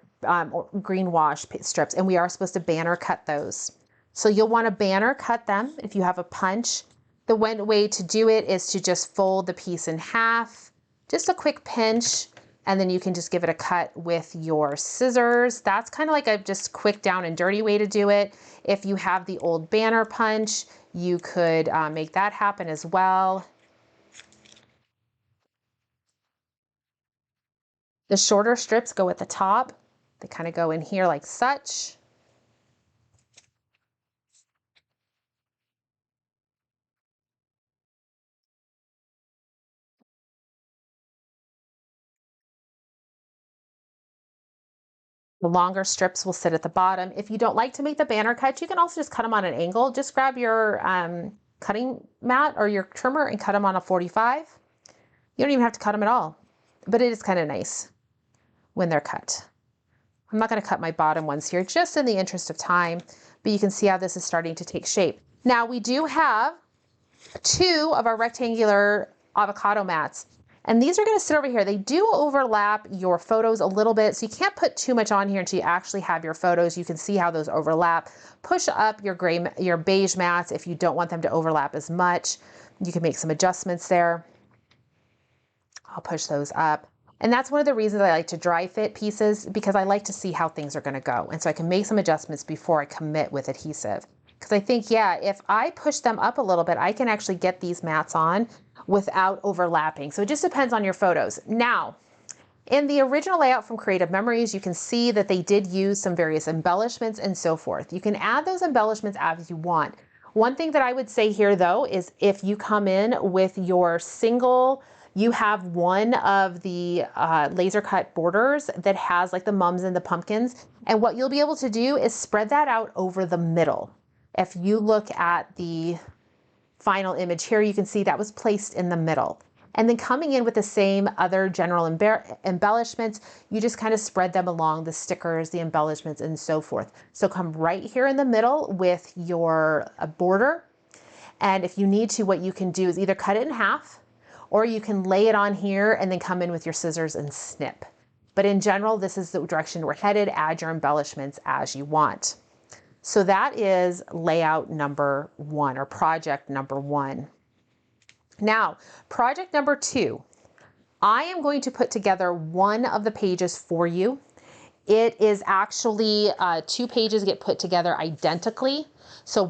green wash strips, and we are supposed to banner cut those. So you'll want to banner cut them if you have a punch. The one way to do it is to just fold the piece in half, just a quick pinch, and then you can just give it a cut with your scissors. That's kind of like a just quick down and dirty way to do it. If you have the old banner punch, you could make that happen as well. The shorter strips go at the top. They kind of go in here like such. The longer strips will sit at the bottom. If you don't like to make the banner cuts, you can also just cut them on an angle. Just grab your cutting mat or your trimmer and cut them on a 45. You don't even have to cut them at all, but it is kind of nice when they're cut. I'm not going to cut my bottom ones here just in the interest of time, but you can see how this is starting to take shape. Now we do have 2 of our rectangular avocado mats. And these are going to sit over here. They do overlap your photos a little bit, so you can't put too much on here until you actually have your photos. You can see how those overlap. Push up your beige mats if you don't want them to overlap as much. You can make some adjustments there. I'll push those up. And that's one of the reasons I like to dry fit pieces, because I like to see how things are going to go. And so I can make some adjustments before I commit with adhesive. Because I think, yeah, if I push them up a little bit, I can actually get these mats on without overlapping. So it just depends on your photos. Now, in the original layout from Creative Memories, you can see that they did use some various embellishments and so forth. You can add those embellishments as you want. One thing that I would say here though, is if you come in with your single, you have one of the laser cut borders that has like the mums and the pumpkins. And what you'll be able to do is spread that out over the middle. If you look at the final image here, you can see that was placed in the middle. And then coming in with the same other general embellishments, you just kind of spread them along the stickers, the embellishments, and so forth. So come right here in the middle with your border. And if you need to, what you can do is either cut it in half, or you can lay it on here and then come in with your scissors and snip. But in general, this is the direction we're headed. Add your embellishments as you want. So that is layout number 1, or project number 1. Now, project number 2, I am going to put together one of the pages for you. It is actually 2 pages get put together identically. So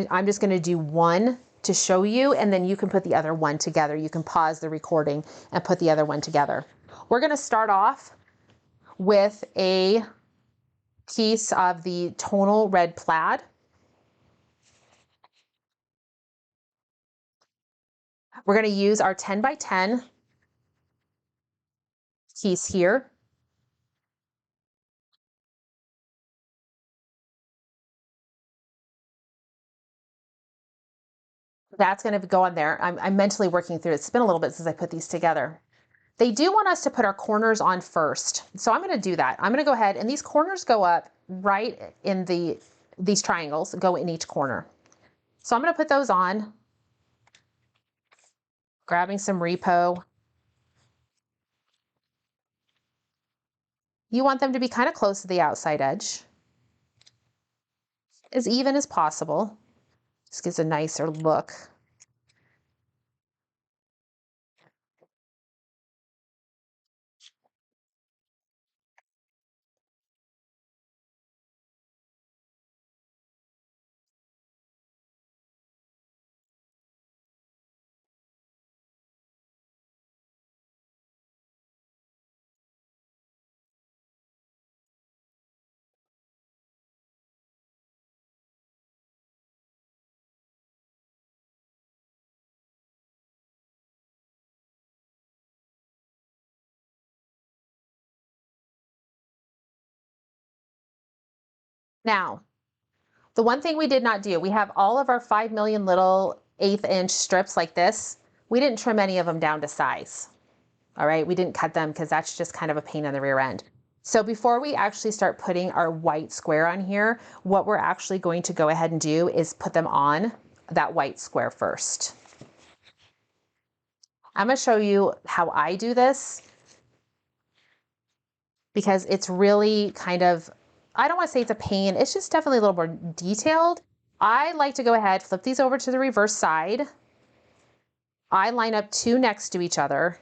I'm just gonna do one to show you, and then you can put the other one together. You can pause the recording and put the other one together. We're gonna start off with a piece of the tonal red plaid. We're gonna use our 10 by 10 piece here. That's gonna go on there. I'm mentally working through it. It's been a little bit since I put these together. They do want us to put our corners on first. So I'm gonna do that. I'm gonna go ahead, and these corners go up right in these triangles go in each corner. So I'm gonna put those on, grabbing some repo. You want them to be kind of close to the outside edge, as even as possible. This gives a nicer look. Now, the one thing we did not do, we have all of our 5 million little 1/8 inch strips like this. We didn't trim any of them down to size. All right, we didn't cut them because that's just kind of a pain in the rear end. So before we actually start putting our white square on here, what we're actually going to go ahead and do is put them on that white square first. I'm gonna show you how I do this because it's really kind of, I don't wanna say it's a pain, it's just definitely a little more detailed. I like to go ahead, flip these over to the reverse side. I line up 2 next to each other,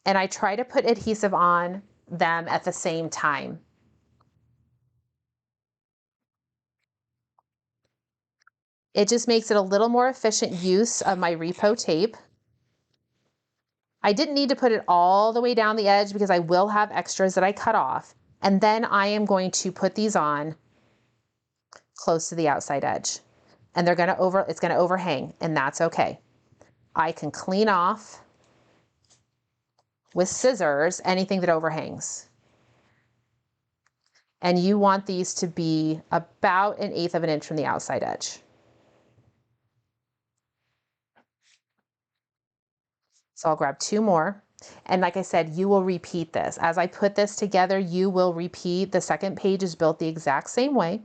and I try to put adhesive on them at the same time. It just makes it a little more efficient use of my repo tape. I didn't need to put it all the way down the edge because I will have extras that I cut off. And then I am going to put these on close to the outside edge. And it's gonna overhang, and that's okay. I can clean off with scissors anything that overhangs. And you want these to be about 1/8 of an inch from the outside edge. So I'll grab 2 more. And like I said, you will repeat this. As I put this together, you will repeat. The second page is built the exact same way.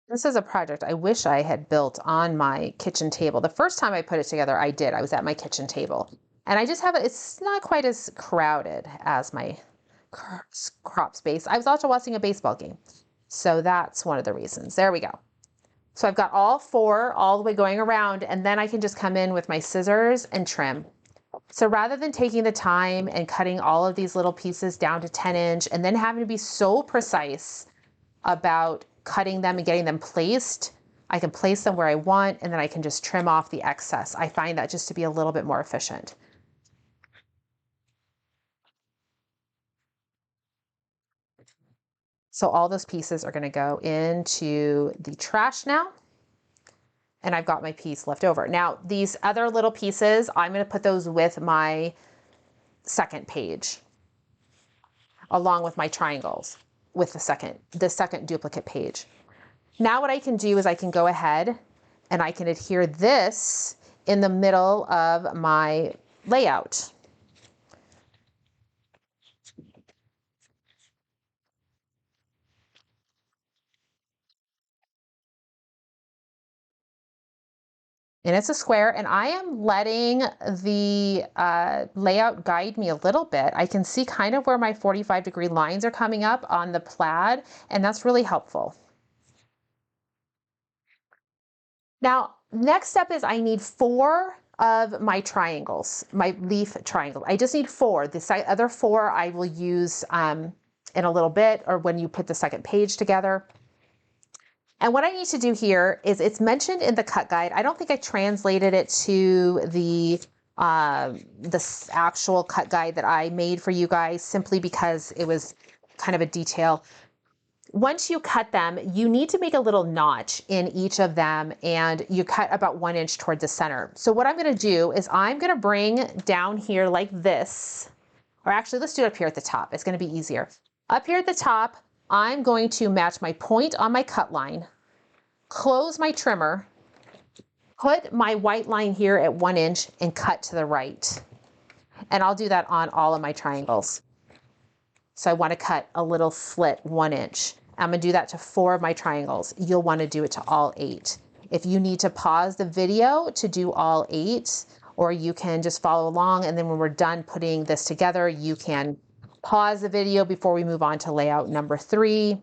This is a project I wish I had built on my kitchen table. The first time I put it together, I did. I was at my kitchen table. And I just have it, it's not quite as crowded as my crop space. I was also watching a baseball game. So that's one of the reasons. There we go. So I've got all 4 all the way going around, and then I can just come in with my scissors and trim. So rather than taking the time and cutting all of these little pieces down to 10 inch and then having to be so precise about cutting them and getting them placed, I can place them where I want, and then I can just trim off the excess. I find that just to be a little bit more efficient. So all those pieces are gonna go into the trash now, and I've got my piece left over. Now, these other little pieces, I'm gonna put those with my second page, along with my triangles, with the second duplicate page. Now what I can do is I can go ahead and I can adhere this in the middle of my layout. and it's a square, and I am letting the layout guide me a little bit. I can see kind of where my 45-degree lines are coming up on the plaid, and that's really helpful. Now, next step is I need 4 of my triangles, my leaf triangles. I just need 4. The other 4 I will use in a little bit, or when you put the second page together. And what I need to do here is, it's mentioned in the cut guide. I don't think I translated it to the actual cut guide that I made for you guys, simply because it was kind of a detail. Once you cut them, you need to make a little notch in each of them, and you cut about 1 inch toward the center. So what I'm gonna do is I'm gonna bring down here like this, or actually let's do it up here at the top. It's gonna be easier. Up here at the top, I'm going to match my point on my cut line, close my trimmer, put my white line here at 1 inch and cut to the right. And I'll do that on all of my triangles. So I want to cut a little slit 1 inch. I'm gonna do that to 4 of my triangles. You'll want to do it to all 8. If you need to pause the video to do all 8, or you can just follow along, and then when we're done putting this together, you can pause the video before we move on to layout number 3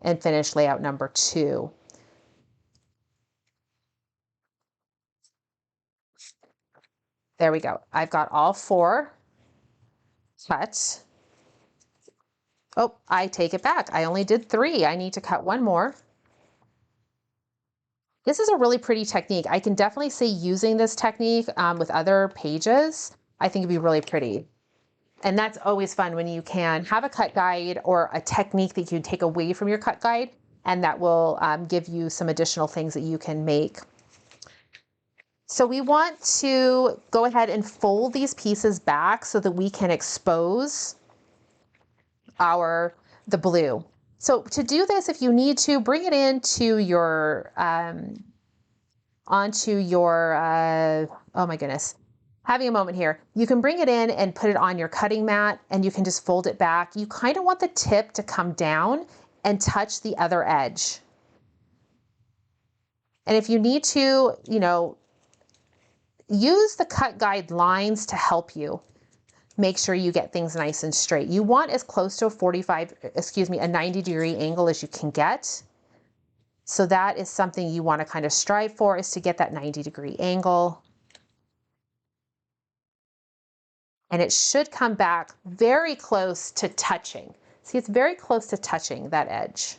and finish layout number 2. There we go. I've got all 4 cut. Oh, I take it back. I only did 3. I need to cut 1 more. This is a really pretty technique. I can definitely see using this technique with other pages. I think it'd be really pretty. And that's always fun when you can have a cut guide or a technique that you can take away from your cut guide, and that will give you some additional things that you can make. So we want to go ahead and fold these pieces back so that we can expose the blue. So to do this, if you need to, bring it into your, onto your, oh my goodness, having a moment here. You can bring it in and put it on your cutting mat, and you can just fold it back. You kind of want the tip to come down and touch the other edge. And if you need to, use the cut guide lines to help you make sure you get things nice and straight. You want as close to a 90-degree angle as you can get. So that is something you want to kind of strive for, is to get that 90-degree angle. And it should come back very close to touching. See, it's very close to touching that edge.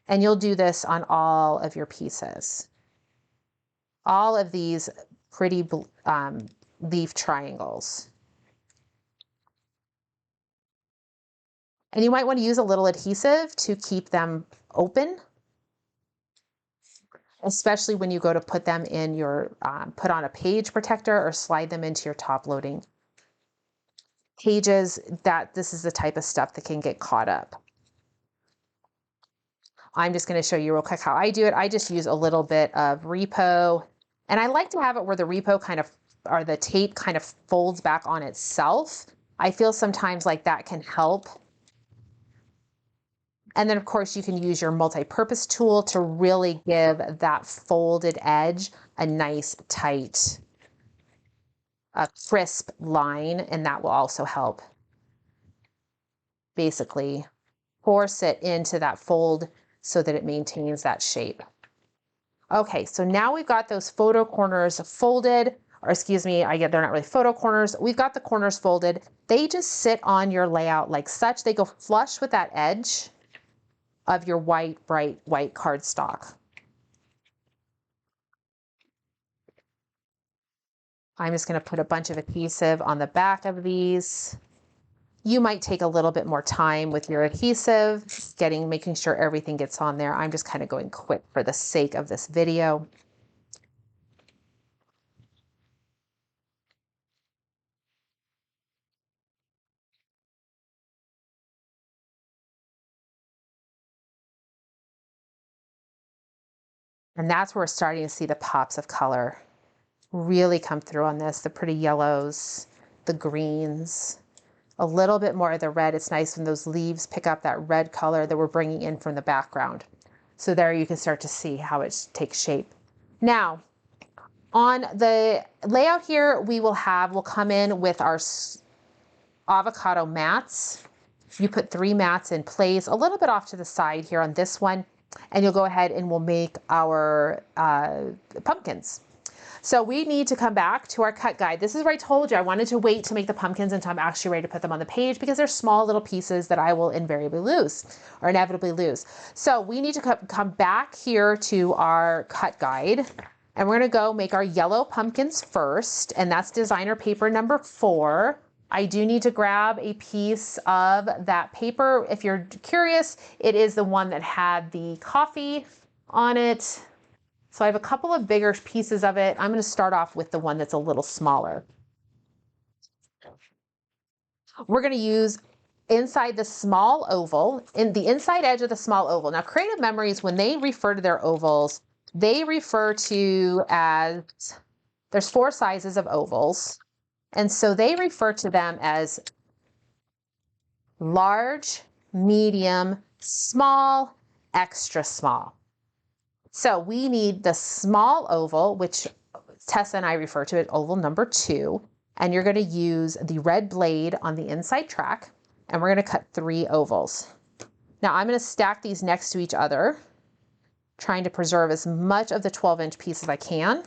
And you'll do this on all of your pieces. All of these pretty leaf triangles. And you might want to use a little adhesive to keep them open, especially when you go to put them in your, put on a page protector or slide them into your top loading pages. This is the type of stuff that can get caught up. I'm just going to show you real quick how I do it. I just use a little bit of repo, and I like to have it where the repo kind of, or the tape kind of folds back on itself. I feel sometimes like that can help. And then of course you can use your multi-purpose tool to really give that folded edge a nice, tight, crisp line, and that will also help basically force it into that fold so that it maintains that shape. Okay, so now we've got those photo corners folded, or excuse me, they're not really photo corners. We've got the corners folded. They just sit on your layout like such. They go flush with that edge of your bright white cardstock. I'm just going to put a bunch of adhesive on the back of these. You might take a little bit more time with your adhesive, making sure everything gets on there. I'm just kind of going quick for the sake of this video. And that's where we're starting to see the pops of color really come through on this, the pretty yellows, the greens, a little bit more of the red. It's nice when those leaves pick up that red color that we're bringing in from the background. So there you can start to see how it takes shape. Now, On the layout here, we'll come in with our avocado mats. You put 3 mats in place, a little bit off to the side here on this one, and you'll go ahead and we'll make our pumpkins. So we need to come back to our cut guide. This is where I told you I wanted to wait to make the pumpkins until I'm actually ready to put them on the page, because they're small little pieces that I will invariably lose or inevitably lose. So we need to come back here to our cut guide, and we're gonna go make our yellow pumpkins first, and that's designer paper number 4. I do need to grab a piece of that paper. If you're curious, it is the one that had the coffee on it. So I have a couple of bigger pieces of it. I'm going to start off with the one that's a little smaller. We're going to use inside the small oval, in the inside edge of the small oval. Now, Creative Memories, when they refer to their ovals, they refer to as, there's 4 sizes of ovals. And so they refer to them as large, medium, small, extra small. So we need the small oval, which Tessa and I refer to as oval number 2. And you're going to use the red blade on the inside track. And we're going to cut 3 ovals. Now I'm going to stack these next to each other, trying to preserve as much of the 12-inch piece as I can.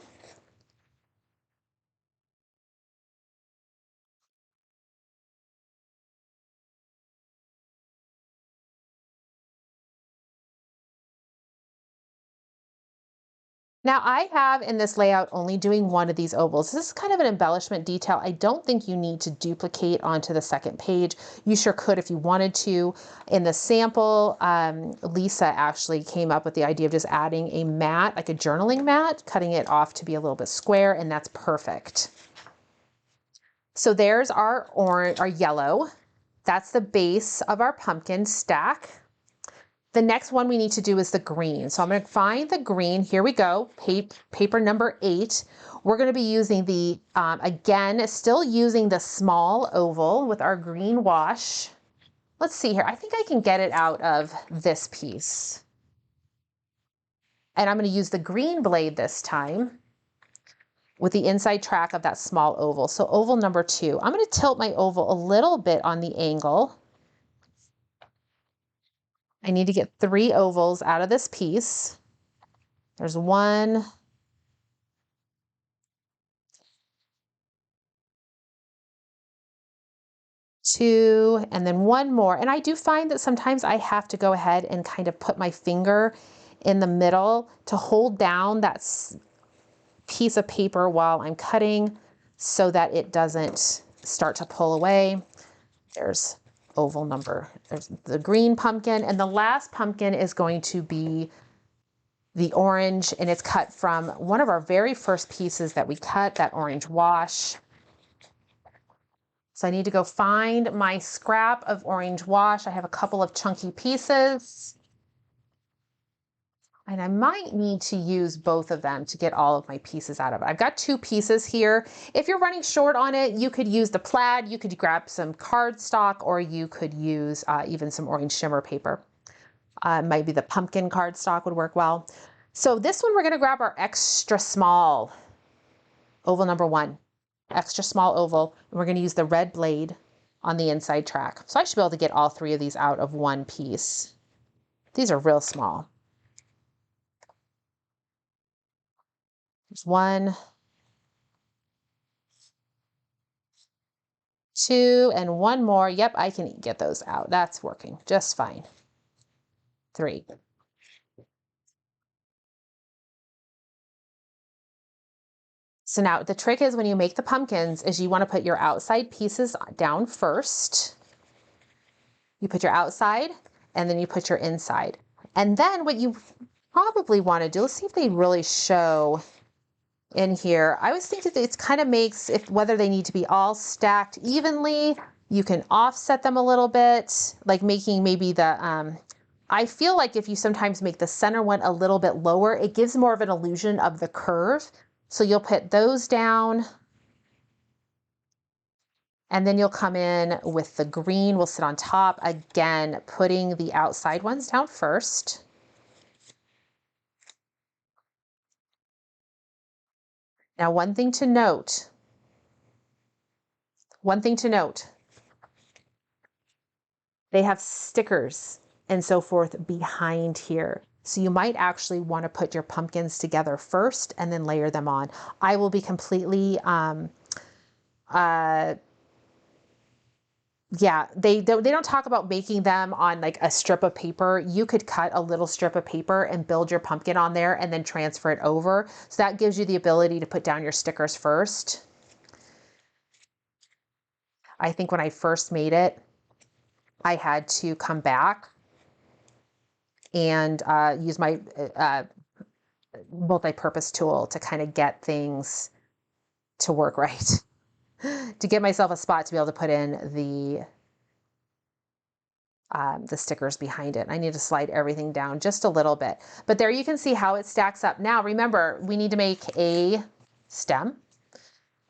Now I have in this layout only doing one of these ovals. This is kind of an embellishment detail. I don't think you need to duplicate onto the second page. You sure could if you wanted to. In the sample, Lisa actually came up with the idea of just adding a mat, like a journaling mat, cutting it off to be a little bit square, and that's perfect. So there's our orange, our yellow. That's the base of our pumpkin stack. The next one we need to do is the green. So I'm going to find the green. Here we go. Paper number 8. We're going to be using the, again, still using the small oval with our green wash. Let's see here. I think I can get it out of this piece. And I'm going to use the green blade this time with the inside track of that small oval. So oval number 2. I'm going to tilt my oval a little bit on the angle. I need to get 3 ovals out of this piece. There's 1, 2, and then 1 more. And I do find that sometimes I have to go ahead and kind of put my finger in the middle to hold down that piece of paper while I'm cutting so that it doesn't start to pull away. There's oval number, there's the green pumpkin, and the last pumpkin is going to be the orange, and it's cut from one of our very first pieces that we cut, that orange wash. So I need to go find my scrap of orange wash. I have a couple of chunky pieces, and I might need to use both of them to get all of my pieces out of it. I've got 2 pieces here. If you're running short on it, you could use the plaid, you could grab some cardstock, or you could use even some orange shimmer paper. Maybe the pumpkin cardstock would work well. So this one, we're going to grab our extra small oval number 1, extra small oval, and we're going to use the red blade on the inside track. So I should be able to get all 3 of these out of one piece. These are real small. There's 1, 2, and 1 more. Yep, I can get those out. That's working just fine. 3. So now the trick is when you make the pumpkins is you want to put your outside pieces down first. You put your outside and then you put your inside. And then what you probably want to do, let's see if they really show in here. I was thinking that it kind of makes, if whether they need to be all stacked evenly, you can offset them a little bit, like making maybe the, I feel like if you sometimes make the center one a little bit lower, it gives more of an illusion of the curve. So you'll put those down, and then you'll come in with the green, will sit on top, again, putting the outside ones down first. Now, one thing to note, they have stickers and so forth behind here. So you might actually want to put your pumpkins together first and then layer them on. I will be completely, yeah, they don't talk about making them on like a strip of paper. You could cut a little strip of paper and build your pumpkin on there and then transfer it over. So that gives you the ability to put down your stickers first. I think when I first made it, I had to come back and use my multi-purpose tool to kind of get things to work right, to get myself a spot to be able to put in the stickers behind it. I need to slide everything down just a little bit, but there you can see how it stacks up. Now, remember, we need to make a stem.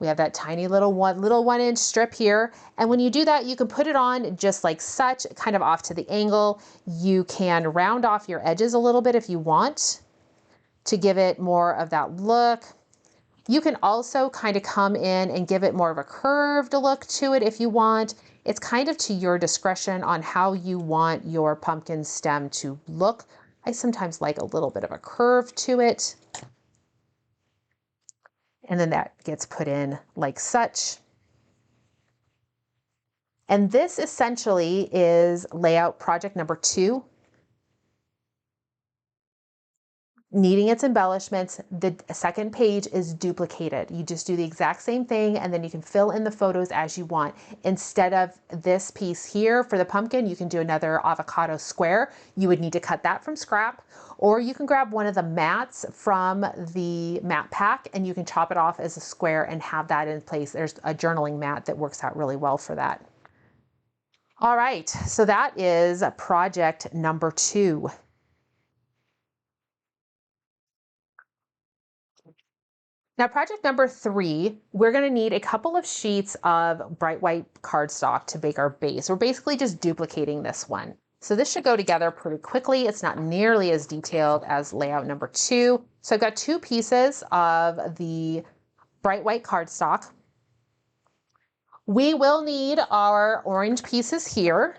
We have that tiny little 1 inch strip here. And when you do that, you can put it on just like such, kind of off to the angle. You can round off your edges a little bit if you want to give it more of that look. You can also kind of come in and give it more of a curved look to it if you want. It's kind of to your discretion on how you want your pumpkin stem to look. I sometimes like a little bit of a curve to it. And then that gets put in like such. And this essentially is layout project number 2. Needing its embellishments, the second page is duplicated. You just do the exact same thing and then you can fill in the photos as you want. Instead of this piece here for the pumpkin, you can do another avocado square. You would need to cut that from scrap, or you can grab one of the mats from the mat pack and you can chop it off as a square and have that in place. There's a journaling mat that works out really well for that. All right, so that is project number 2. Now, project number 3, we're going to need a couple of sheets of bright white cardstock to make our base. We're basically just duplicating this one. So this should go together pretty quickly. It's not nearly as detailed as layout number 2. So I've got 2 pieces of the bright white cardstock. We will need our orange pieces here.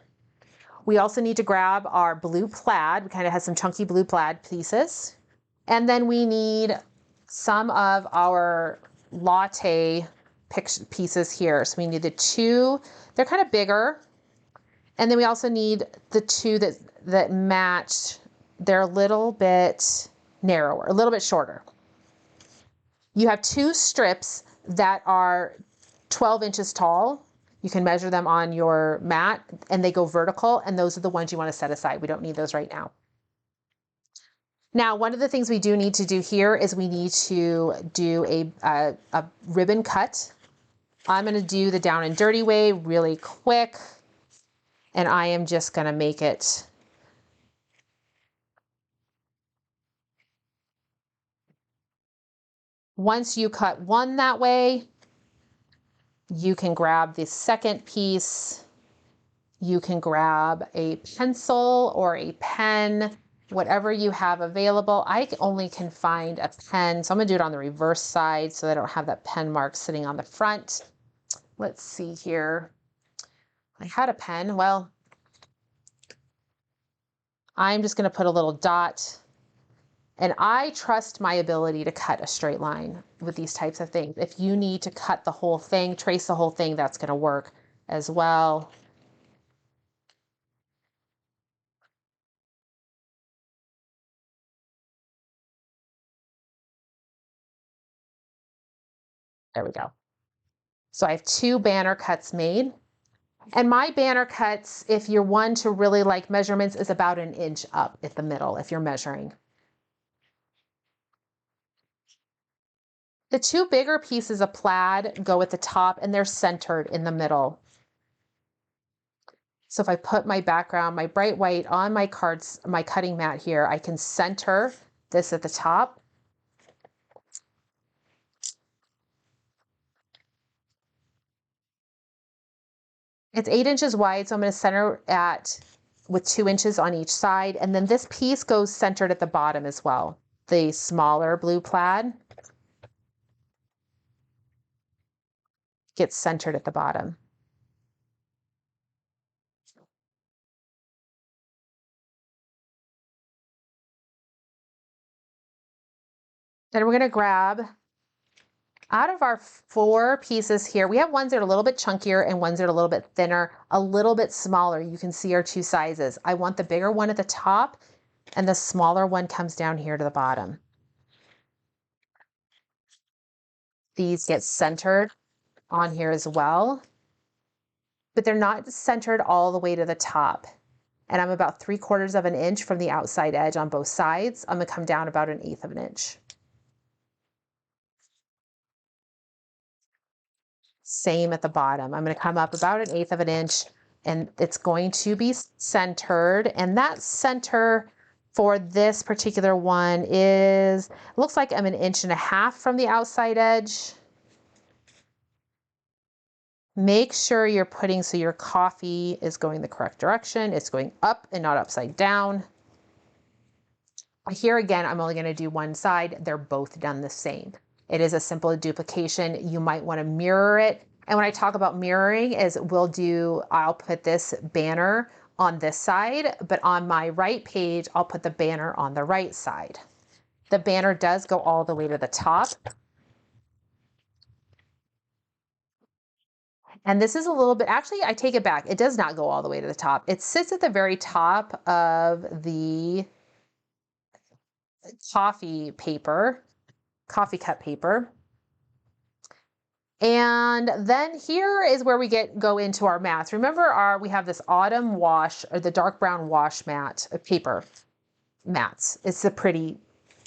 We also need to grab our blue plaid. We kind of have some chunky blue plaid pieces. And then we need some of our latte pieces here. So we need the 2, they're kind of bigger. And then we also need the 2 that match. They're a little bit narrower, a little bit shorter. You have 2 strips that are 12 inches tall. You can measure them on your mat and they go vertical, and those are the ones you want to set aside. We don't need those right now. Now, one of the things we do need to do here is we need to do a ribbon cut. I'm going to do the down and dirty way really quick, and I am just going to make it once you cut one that way, you can grab the second piece. You can grab a pencil or a pen, whatever you have available. I only can find a pen, so I'm gonna do it on the reverse side so I don't have that pen mark sitting on the front. Let's see here. I had a pen. Well, I'm just gonna put a little dot, and I trust my ability to cut a straight line with these types of things. If you need to cut the whole thing, trace the whole thing, that's gonna work as well. There we go. So I have 2 banner cuts made. And my banner cuts, if you're one to really like measurements, is about 1 inch up at the middle if you're measuring. The 2 bigger pieces of plaid go at the top and they're centered in the middle. So if I put my background, my bright white on my cards, my cutting mat here, I can center this at the top. It's 8 inches wide, so I'm going to center with 2 inches on each side. And then this piece goes centered at the bottom as well. The smaller blue plaid. gets centered at the bottom. Then we're going to grab, out of our 4 pieces here, we have ones that are a little bit chunkier and ones that are a little bit thinner, a little bit smaller. You can see our 2 sizes. I want the bigger one at the top and the smaller one comes down here to the bottom. These get centered on here as well, but they're not centered all the way to the top. And I'm about 3/4 of an inch from the outside edge on both sides. I'm gonna come down about 1/8 of an inch. Same at the bottom. I'm gonna come up about 1/8 of an inch and it's going to be centered. And that center for this particular one is, looks like I'm 1.5 inches from the outside edge. Make sure you're putting so your coffee is going the correct direction. It's going up and not upside down. Here again, I'm only going to do one side. They're both done the same. It is a simple duplication. You might want to mirror it. And when I talk about mirroring is I'll put this banner on this side, but on my right page, I'll put the banner on the right side. The banner does go all the way to the top. And this is a little bit, actually, I take it back. It does not go all the way to the top. It sits at the very top of the coffee cup paper. And then here is where we go into our mats. Remember we have this autumn wash, or the dark brown wash mat, paper mats. It's a pretty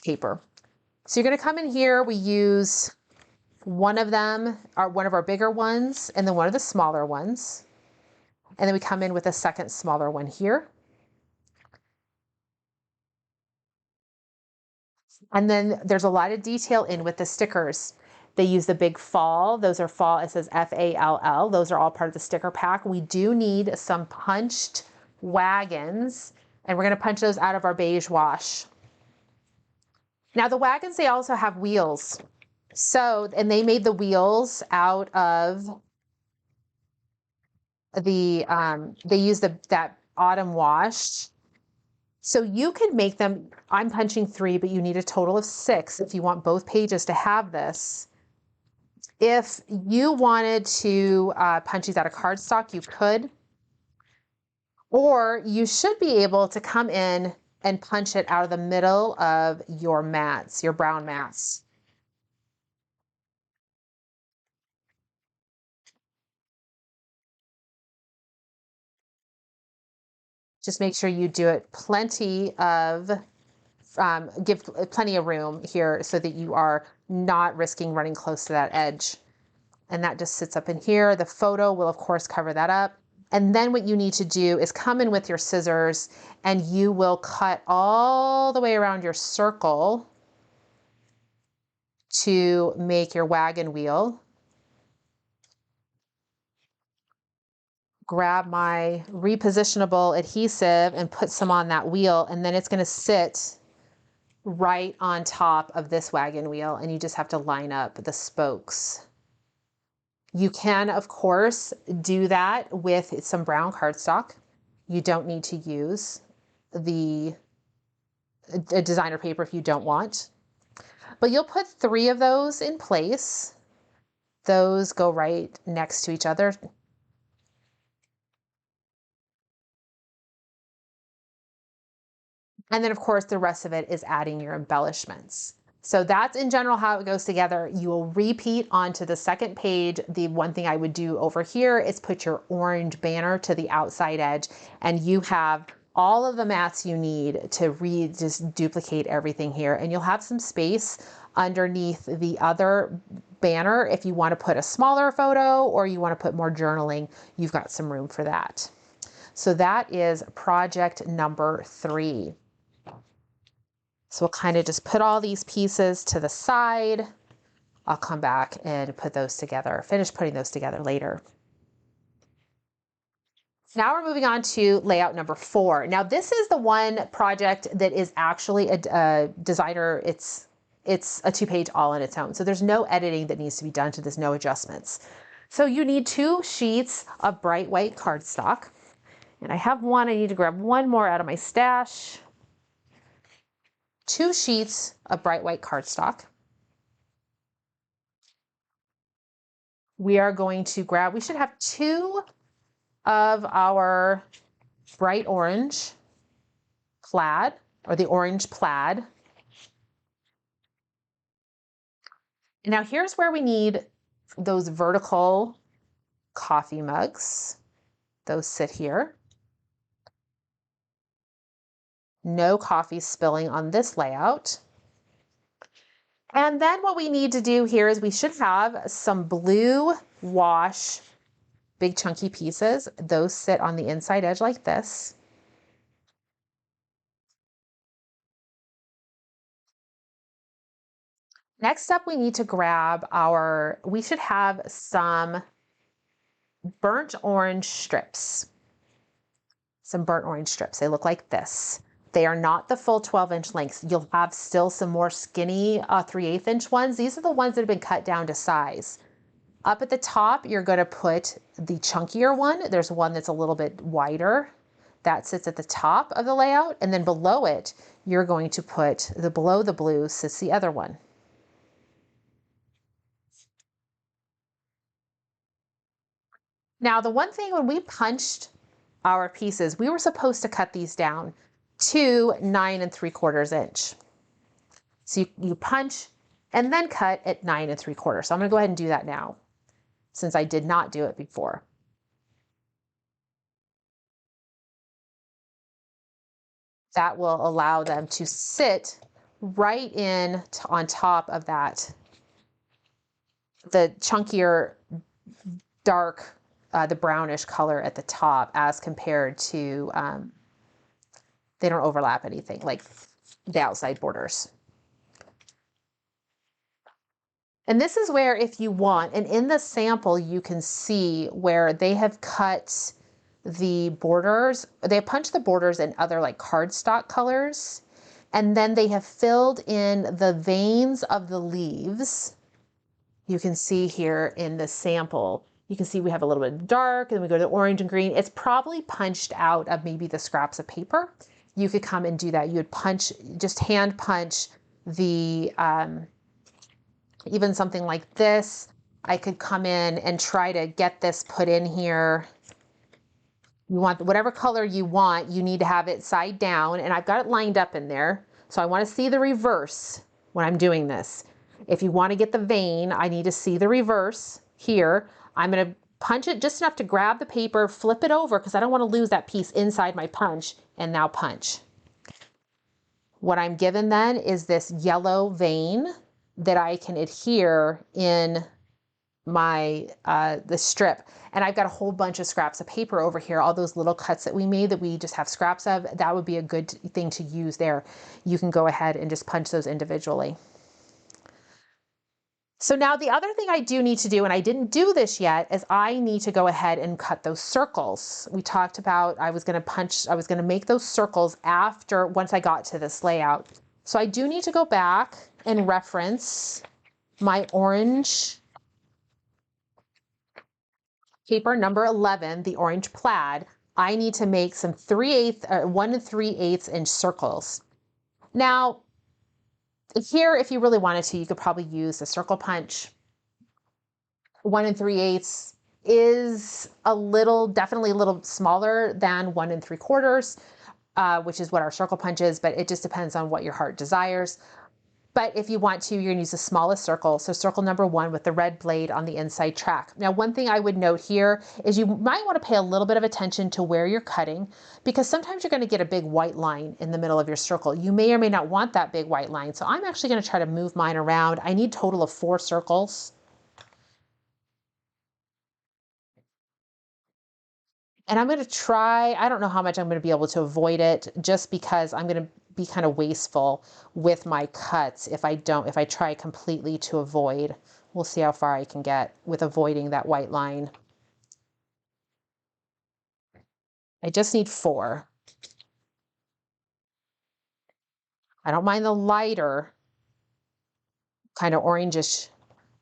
paper. So you're gonna come in here, we use one of them, one of our bigger ones, and then one of the smaller ones. And then we come in with a second smaller one here. And then there's a lot of detail in with the stickers. They use the big fall. Those are fall, it says FALL. Those are all part of the sticker pack. We do need some punched wagons, and we're gonna punch those out of our beige wash. Now the wagons, they also have wheels. So, and they made the wheels out of they use that autumn wash. So you can make them, I'm punching 3, but you need a total of 6 if you want both pages to have this. If you wanted to punch these out of cardstock, you could. Or you should be able to come in and punch it out of the middle of your mats, your brown mats. Just make sure you do it give plenty of room here so that you are not risking running close to that edge. And that just sits up in here. The photo will of course cover that up. And then what you need to do is come in with your scissors and you will cut all the way around your circle to make your wagon wheel. Grab my repositionable adhesive and put some on that wheel, and then it's going to sit right on top of this wagon wheel, and you just have to line up the spokes. You can, of course, do that with some brown cardstock. You don't need to use the designer paper if you don't want. But you'll put 3 of those in place. Those go right next to each other. And then of course the rest of it is adding your embellishments. So that's in general how it goes together. You will repeat onto the second page. The one thing I would do over here is put your orange banner to the outside edge, and you have all of the mats you need to just duplicate everything here. And you'll have some space underneath the other banner if you want to put a smaller photo or you want to put more journaling. You've got some room for that. So that is project number 3. So we'll kind of just put all these pieces to the side. I'll come back and put those together, finish putting those together later. Now we're moving on to layout number 4. Now this is the one project that is actually a designer, it's a 2-page all on its own. So there's no editing that needs to be done to this, no adjustments. So you need 2 sheets of bright white cardstock. And I have one, I need to grab one more out of my stash. 2 sheets of bright white cardstock. We are going to grab, we should have 2 of our bright orange plaid, or the orange plaid. And now here's where we need those vertical coffee mugs. Those sit here. No coffee spilling on this layout. And then what we need to do here is we should have some blue wash, big chunky pieces. Those sit on the inside edge like this. Next up, we need to grab we should have some burnt orange strips. Some burnt orange strips. They look like this. They are not the full 12-inch lengths. You'll have still some more skinny 3/8 inch ones. These are the ones that have been cut down to size. Up at the top, you're going to put the chunkier one. There's one that's a little bit wider. That sits at the top of the layout. And then below it, you're going to put below the blue sits the other one. Now, the one thing when we punched our pieces, we were supposed to cut these down to 9 3/4 inch. So you punch and then cut at 9 3/4. So I'm going to go ahead and do that now, since I did not do it before. That will allow them to sit right in on top of that, the chunkier, dark, the brownish color at the top, as compared to, they don't overlap anything like the outside borders. And this is where, if you want, and in the sample, you can see where they have cut the borders, they have punched the borders in other like cardstock colors, and then they have filled in the veins of the leaves. You can see here in the sample, you can see we have a little bit of dark, and then we go to the orange and green. It's probably punched out of maybe the scraps of paper. You could come and do that. You would punch, just hand punch the, even something like this. I could come in and try to get this put in here. You want whatever color you want, you need to have it side down, and I've got it lined up in there. So I want to see the reverse when I'm doing this. If you want to get the vein, I need to see the reverse here. I'm going to punch it just enough to grab the paper, flip it over, because I don't want to lose that piece inside my punch, and now punch. What I'm given then is this yellow vein that I can adhere in my the strip. And I've got a whole bunch of scraps of paper over here, all those little cuts that we made that we just have scraps of. That would be a good thing to use there. You can go ahead and just punch those individually. So now the other thing I do need to do, and I didn't do this yet, is I need to go ahead and cut those circles. We talked about I was going to make those circles once I got to this layout. So I do need to go back and reference my orange paper number 11, the orange plaid. I need to make some 1 3/8 inch circles. Now, here, if you really wanted to, you could probably use a circle punch. 1 3/8 is definitely a little smaller than 1 3/4, which is what our circle punch is, but it just depends on what your heart desires. But if you want to, you're going to use the smallest circle. So circle number 1 with the red blade on the inside track. Now, one thing I would note here is you might want to pay a little bit of attention to where you're cutting, because sometimes you're going to get a big white line in the middle of your circle. You may or may not want that big white line. So I'm actually going to try to move mine around. I need a total of 4 circles. And I'm going to try, I don't know how much I'm going to be able to avoid it, just because I'm going to be kind of wasteful with my cuts if I try completely to avoid. We'll see how far I can get with avoiding that white line. I just need 4. I don't mind the lighter, kind of orangish,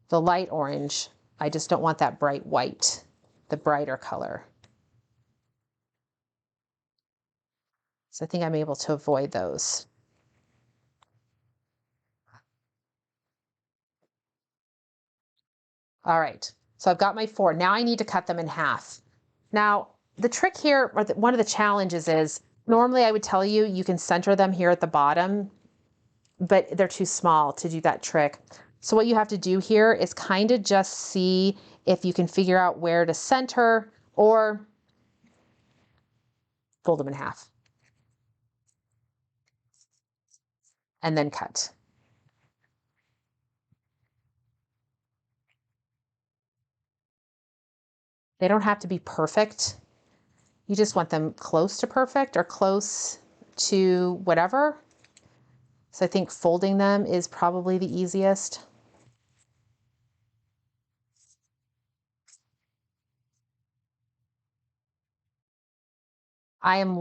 the light orange. I just don't want that bright white, the brighter color. So I think I'm able to avoid those. All right, so I've got my 4. Now I need to cut them in half. Now, the trick here, or one of the challenges is, normally I would tell you, you can center them here at the bottom, but they're too small to do that trick. So what you have to do here is kind of just see if you can figure out where to center or fold them in half and then cut. They don't have to be perfect. You just want them close to perfect or close to whatever. So I think folding them is probably the easiest. I'm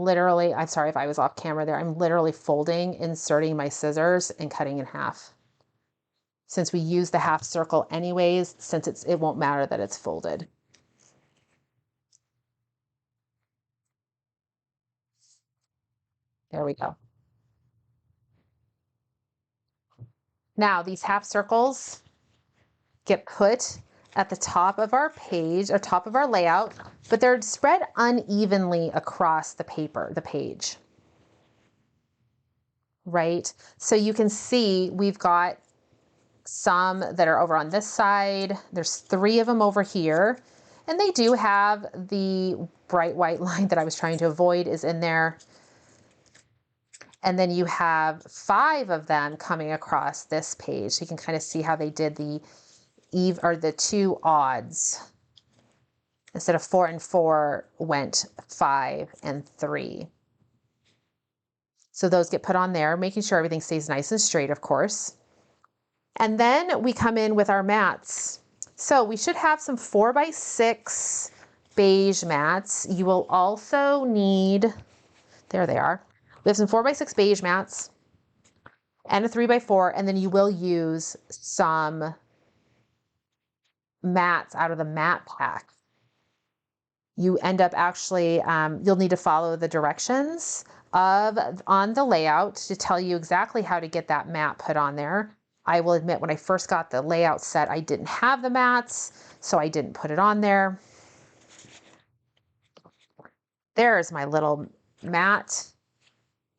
sorry if I was off camera there. I'm literally folding, inserting my scissors and cutting in half. Since we use the half circle anyways, since it won't matter that it's folded. There we go. Now these half circles get put at the top of our page or top of our layout, but they're spread unevenly across the paper, the page. Right? So you can see we've got some that are over on this side. There's 3 of them over here, and they do have the bright white line that I was trying to avoid is in there. And then you have 5 of them coming across this page. So you can kind of see how they did the the 2 odds. Instead of 4 and 4 went 5 and 3. So those get put on there, making sure everything stays nice and straight, of course. And then we come in with our mats. So we should have some 4x6 beige mats. You will also need, there they are. We have some 4x6 beige mats and a 3x4, and then you will use some mats out of the mat pack. You end up actually, you'll need to follow the directions on the layout to tell you exactly how to get that mat put on there. I will admit when I first got the layout set, I didn't have the mats, so I didn't put it on there. There's my little mat.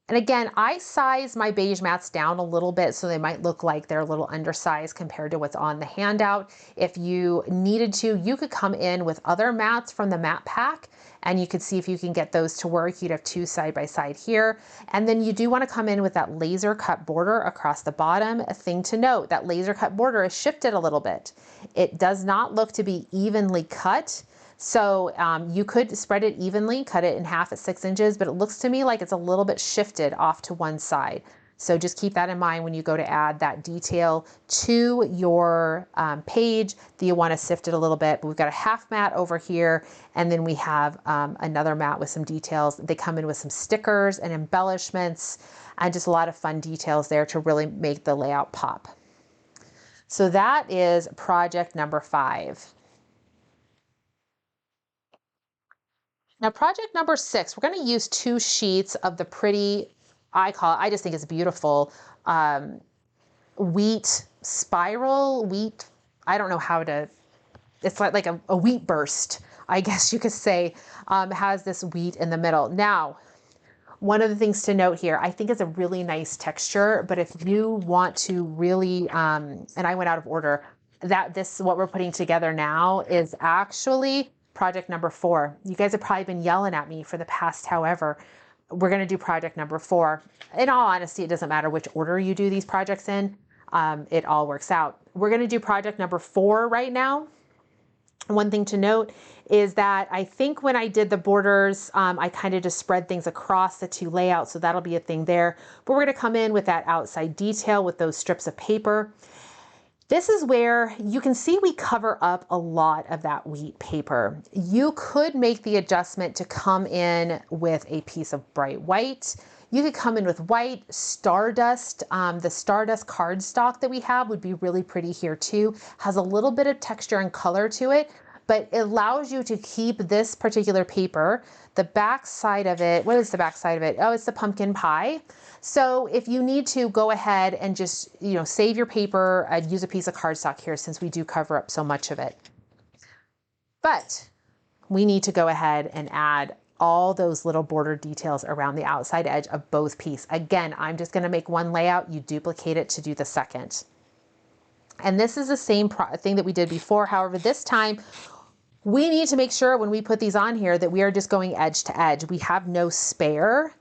And again, I size my beige mats down a little bit so they might look like they're a little undersized compared to what's on the handout. If you needed to, you could come in with other mats from the mat pack and you could see if you can get those to work. You'd have 2 side by side here. And then you do want to come in with that laser cut border across the bottom. A thing to note, that laser cut border is shifted a little bit. It does not look to be evenly cut. So you could spread it evenly, cut it in half at 6 inches, but it looks to me like it's a little bit shifted off to one side. So just keep that in mind when you go to add that detail to your page that you want to sift it a little bit. But we've got a half mat over here, and then we have another mat with some details. They come in with some stickers and embellishments and just a lot of fun details there to really make the layout pop. So that is project number 5. Now project number 6, we're going to use 2 sheets of the pretty, I just think it's beautiful, wheat spiral, I don't know how to, it's like a wheat burst, I guess you could say, has this wheat in the middle. Now, one of the things to note here, I think it's a really nice texture, but if you want to really, and I went out of order, what we're putting together now is actually project number 4. You guys have probably been yelling at me for the past however. We're going to do project number 4. In all honesty, it doesn't matter which order you do these projects in. It all works out. We're going to do project number 4 right now. One thing to note is that I think when I did the borders, I kind of just spread things across the 2 layouts, so that'll be a thing there. But we're going to come in with that outside detail with those strips of paper. This is where you can see we cover up a lot of that wheat paper. You could make the adjustment to come in with a piece of bright white. You could come in with white, stardust. The stardust cardstock that we have would be really pretty here too. Has a little bit of texture and color to it, but it allows you to keep this particular paper. The back side of it, what is the back side of it? Oh, it's the pumpkin pie. So if you need to, go ahead and just, save your paper and use a piece of cardstock here, since we do cover up so much of it. But we need to go ahead and add all those little border details around the outside edge of both pieces. Again, I'm just going to make one layout. You duplicate it to do the second. And this is the same thing that we did before. However, this time we need to make sure when we put these on here that we are just going edge to edge. We have no spare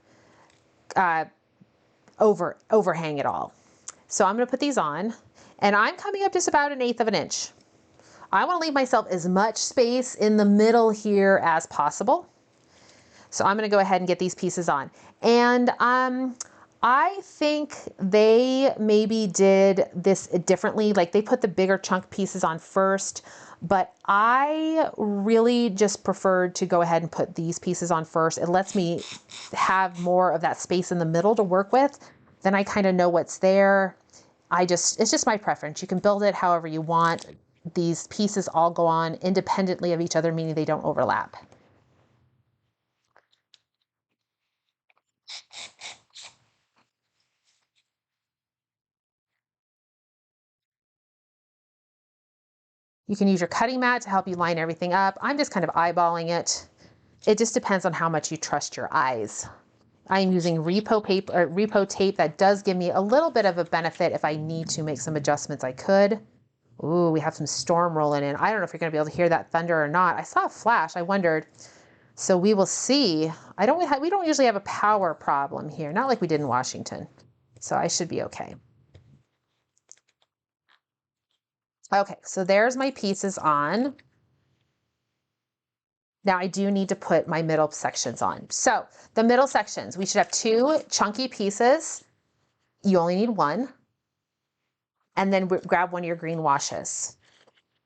overhang at all. So I'm going to put these on, and I'm coming up just about 1/8 of an inch. I want to leave myself as much space in the middle here as possible. So I'm going to go ahead and get these pieces on. And I think they maybe did this differently. Like they put the bigger chunk pieces on first, but I really just preferred to go ahead and put these pieces on first. It lets me have more of that space in the middle to work with. Then I kind of know what's there. It's just my preference. You can build it however you want. These pieces all go on independently of each other, meaning they don't overlap. You can use your cutting mat to help you line everything up. I'm just kind of eyeballing it. It just depends on how much you trust your eyes. I'm using repo paper, or repo tape. That does give me a little bit of a benefit. If I need to make some adjustments, I could. Ooh, we have some storm rolling in. I don't know if you're going to be able to hear that thunder or not. I saw a flash. I wondered. So we will see. We don't usually have a power problem here, not like we did in Washington. So I should be okay. Okay, so there's my pieces on. Now I do need to put my middle sections on. So the middle sections, we should have 2 chunky pieces. You only need 1. And then grab one of your green washes.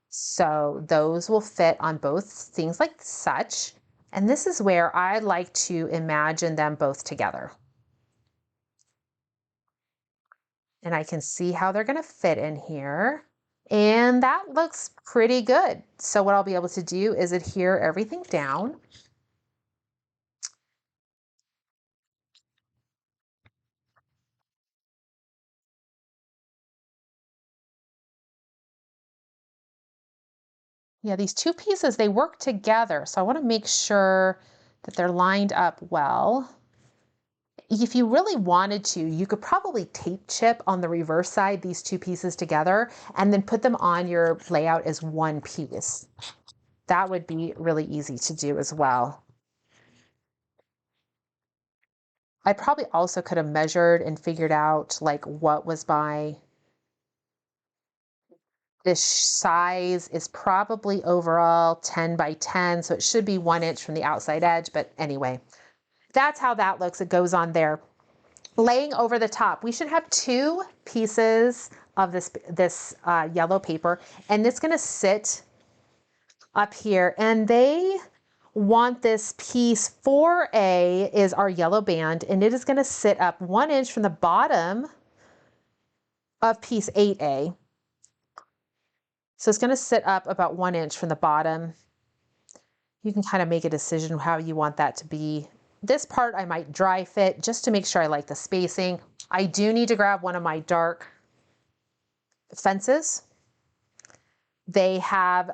So those will fit on both things like such. And this is where I like to imagine them both together. And I can see how they're going to fit in here. And that looks pretty good. So what I'll be able to do is adhere everything down. Yeah, these 2 pieces, they work together. So I want to make sure that they're lined up well. If you really wanted to, you could probably tape chip on the reverse side these 2 pieces together and then put them on your layout as one piece. That would be really easy to do as well. I probably also could have measured and figured out like what was this size is probably overall 10 by 10, so it should be 1 inch from the outside edge, but anyway, that's how that looks. It goes on there. Laying over the top, we should have 2 pieces of this yellow paper, and it's going to sit up here, and they want this piece 4A is our yellow band, and it is going to sit up 1 inch from the bottom of piece 8A. So it's going to sit up about 1 inch from the bottom. You can kind of make a decision how you want that to be. This part I might dry fit just to make sure I like the spacing. I do need to grab one of my dark fences. They have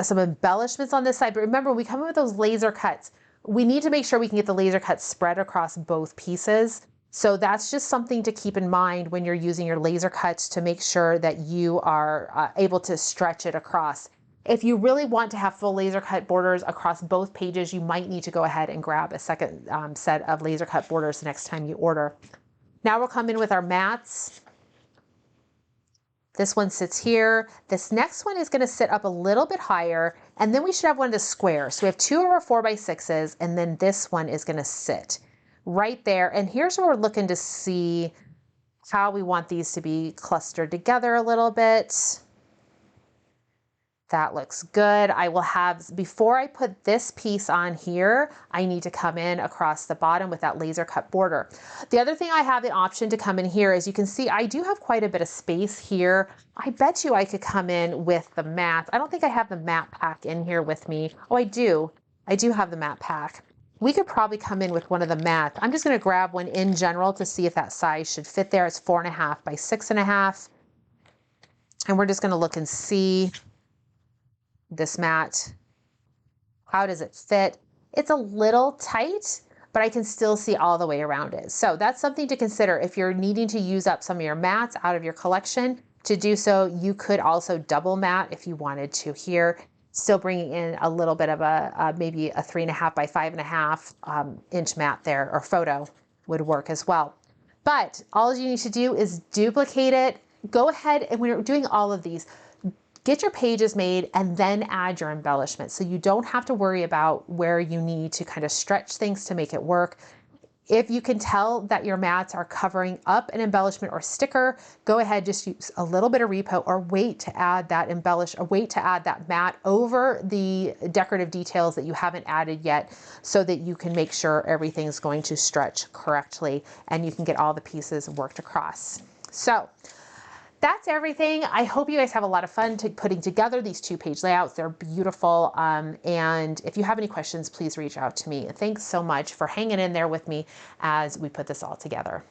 some embellishments on this side, but remember, we come in with those laser cuts. We need to make sure we can get the laser cuts spread across both pieces. So that's just something to keep in mind when you're using your laser cuts, to make sure that you are able to stretch it across. If you really want to have full laser cut borders across both pages, you might need to go ahead and grab a second set of laser cut borders the next time you order. Now we'll come in with our mats. This one sits here. This next one is going to sit up a little bit higher, and then we should have one of the squares. So we have 2 of our 4x6s, and then this one is going to sit right there. And here's where we're looking to see how we want these to be clustered together a little bit. That looks good. I will have, before I put this piece on here, I need to come in across the bottom with that laser cut border. The other thing I have the option to come in here, as you can see, I do have quite a bit of space here. I bet you I could come in with the mat. I don't think I have the mat pack in here with me. Oh, I do. I do have the mat pack. We could probably come in with one of the mats. I'm just going to grab one in general to see if that size should fit there. It's 4.5 by 6.5. And we're just going to look and see this mat. How does it fit? It's a little tight, but I can still see all the way around it. So that's something to consider if you're needing to use up some of your mats out of your collection. To do so, you could also double mat if you wanted to here, still bringing in a little bit of a maybe a 3.5 by 5.5 inch mat there, or photo would work as well. But all you need to do is duplicate it. Go ahead, and when you're doing all of these, get your pages made and then add your embellishment. So you don't have to worry about where you need to kind of stretch things to make it work. If you can tell that your mats are covering up an embellishment or sticker, go ahead, just use a little bit of repo, or wait to add that wait to add that mat over the decorative details that you haven't added yet, so that you can make sure everything's going to stretch correctly and you can get all the pieces worked across. So that's everything. I hope you guys have a lot of fun putting together these 2-page layouts. They're beautiful. And if you have any questions, please reach out to me. Thanks so much for hanging in there with me as we put this all together.